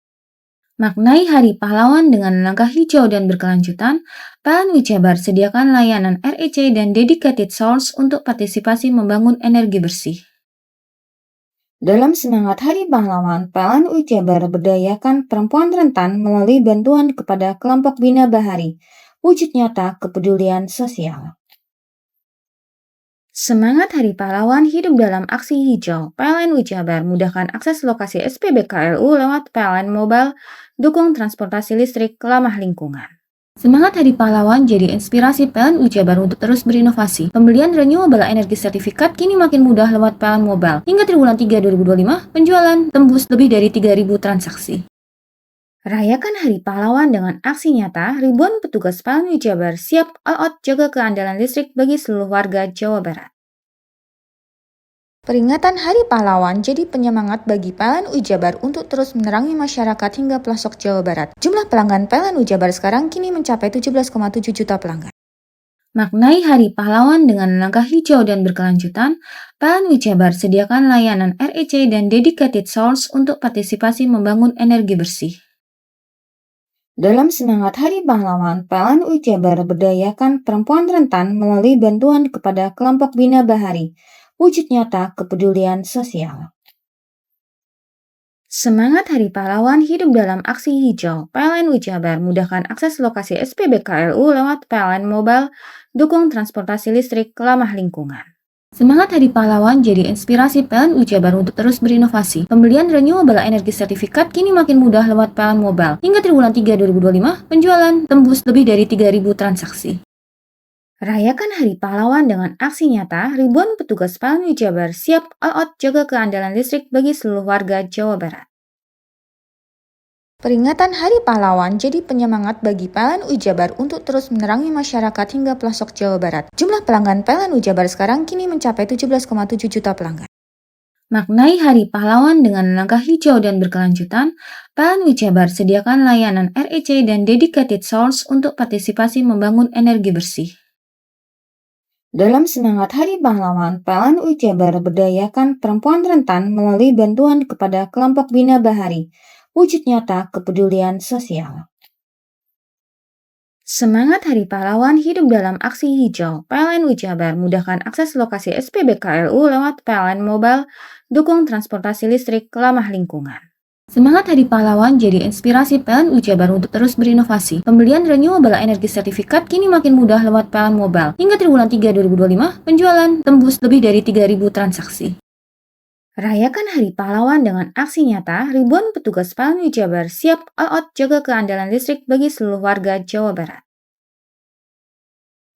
Maknai Hari Pahlawan dengan langkah hijau dan berkelanjutan, PLN Ujabar sediakan layanan REC dan dedicated source untuk partisipasi membangun energi bersih. Dalam semangat Hari Pahlawan, PLN Ujabar berdayakan perempuan rentan melalui bantuan kepada kelompok Bina Bahari, wujud nyata kepedulian sosial. Semangat Hari Pahlawan hidup dalam aksi hijau. PLN Ujabar mudahkan akses lokasi SPBKLU lewat PLN Mobile, dukung transportasi listrik ramah lingkungan. Semangat Hari Pahlawan jadi inspirasi PLN Ujabar untuk terus berinovasi. Pembelian renewable energy sertifikat kini makin mudah lewat PLN Mobile. Hingga triwulan 3 2025, penjualan tembus lebih dari 3.000 transaksi. Rayakan Hari Pahlawan dengan aksi nyata, ribuan petugas PLN Ujabar siap all out jaga keandalan listrik bagi seluruh warga Jawa Barat. Peringatan Hari Pahlawan jadi penyemangat bagi PLN Ujabar untuk terus menerangi masyarakat hingga pelosok Jawa Barat. Jumlah pelanggan PLN Ujabar sekarang kini mencapai 17,7 juta pelanggan. Maknai Hari Pahlawan dengan langkah hijau dan berkelanjutan, PLN Ujabar sediakan layanan REC dan dedicated source untuk partisipasi membangun energi bersih. Dalam semangat Hari Pahlawan, PLN Ujabar berdayakan perempuan rentan melalui bantuan kepada kelompok Bina Bahari, wujud nyata kepedulian sosial. Semangat Hari Pahlawan hidup dalam aksi hijau. PLN Ujabar mudahkan akses lokasi SPBKLU lewat PLN Mobile, dukung transportasi listrik ramah lingkungan. Semangat Hari Pahlawan jadi inspirasi PLN Ujabar untuk terus berinovasi. Pembelian renewable energy sertifikat kini makin mudah lewat PLN Mobile. Hingga triwulan 3 2025, penjualan tembus lebih dari 3.000 transaksi. Rayakan Hari Pahlawan dengan aksi nyata, ribuan petugas PLN Ujabar siap all out jaga keandalan listrik bagi seluruh warga Jawa Barat. Peringatan Hari Pahlawan jadi penyemangat bagi PLN Ujabar untuk terus menerangi masyarakat hingga pelosok Jawa Barat. Jumlah pelanggan PLN Ujabar sekarang kini mencapai 17,7 juta pelanggan. Maknai Hari Pahlawan dengan langkah hijau dan berkelanjutan, PLN Ujabar sediakan layanan REC dan dedicated source untuk partisipasi membangun energi bersih. Dalam semangat Hari Pahlawan, PLN Ujabar berdayakan perempuan rentan melalui bantuan kepada kelompok Bina Bahari, wujud nyata kepedulian sosial. Semangat Hari Pahlawan hidup dalam aksi hijau. PLN Ujabar mudahkan akses lokasi SPBKLU lewat PLN Mobile, dukung transportasi listrik ramah lingkungan. Semangat Hari Pahlawan jadi inspirasi PLN Ujabar untuk terus berinovasi. Pembelian renewable energy sertifikat kini makin mudah lewat PLN Mobile. Hingga triwulan 3 2025, penjualan tembus lebih dari 3.000 transaksi. Rayakan Hari Pahlawan dengan aksi nyata, ribuan petugas PLN Ujabar siap all out jaga keandalan listrik bagi seluruh warga Jawa Barat.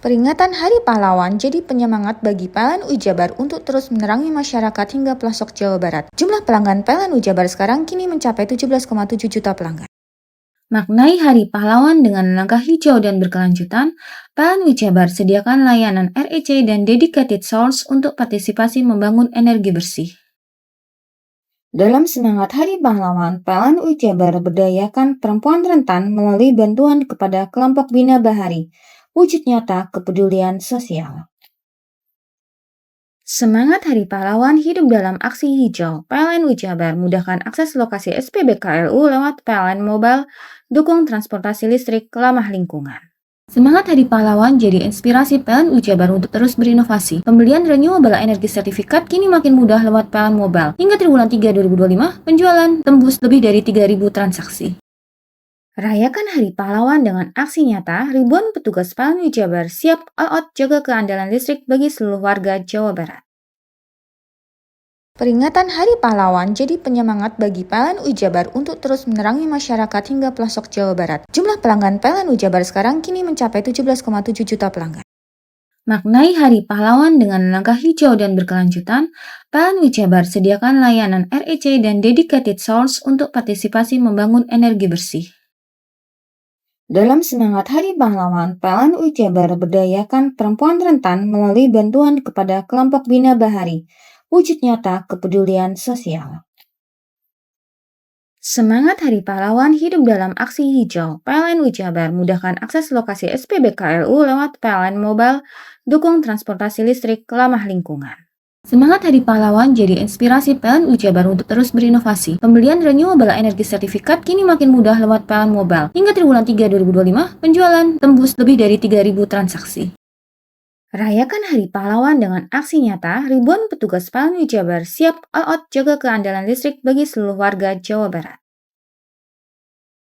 Peringatan Hari Pahlawan jadi penyemangat bagi PLN Ujabar untuk terus menerangi masyarakat hingga pelosok Jawa Barat. Jumlah pelanggan PLN Ujabar sekarang kini mencapai 17,7 juta pelanggan. Maknai Hari Pahlawan dengan langkah hijau dan berkelanjutan, PLN Ujabar sediakan layanan REC dan dedicated source untuk partisipasi membangun energi bersih. Dalam semangat Hari Pahlawan, PLN UI Jabar berdayakan perempuan rentan melalui bantuan kepada kelompok Bina Bahari, wujud nyata kepedulian sosial. Semangat Hari Pahlawan hidup dalam aksi hijau. PLN UI Jabar mudahkan akses lokasi SPBKLU lewat PLN Mobile, dukung transportasi listrik ramah lingkungan. Semangat Hari Pahlawan jadi inspirasi PLN UI Jabar untuk terus berinovasi. Pembelian renewable energy sertifikat kini makin mudah lewat PLN Mobile. Hingga triwulan 3 2025, penjualan tembus lebih dari 3.000 transaksi. Rayakan Hari Pahlawan dengan aksi nyata, ribuan petugas PLN UI Jabar siap all out jaga keandalan listrik bagi seluruh warga Jawa Barat. Peringatan Hari Pahlawan jadi penyemangat bagi PLN UI Jabar untuk terus menerangi masyarakat hingga pelosok Jawa Barat. Jumlah pelanggan PLN UI Jabar sekarang kini mencapai 17,7 juta pelanggan. Maknai Hari Pahlawan dengan langkah hijau dan berkelanjutan, PLN UI Jabar sediakan layanan REC dan dedicated source untuk partisipasi membangun energi bersih. Dalam semangat Hari Pahlawan, PLN UI Jabar berdayakan perempuan rentan melalui bantuan kepada kelompok Bina Bahari, wujud nyata kepedulian sosial. Semangat Hari Pahlawan hidup dalam aksi hijau. PLN UI Jabar mudahkan akses lokasi SPBKLU lewat PLN Mobile, dukung transportasi listrik ramah lingkungan. Semangat Hari Pahlawan jadi inspirasi PLN UI Jabar untuk terus berinovasi. Pembelian renewable energy sertifikat kini makin mudah lewat PLN Mobile. Hingga triwulan 3 2025, penjualan tembus lebih dari 3.000 transaksi. Rayakan Hari Pahlawan dengan aksi nyata, ribuan petugas PLN UI Jabar siap all out jaga keandalan listrik bagi seluruh warga Jawa Barat.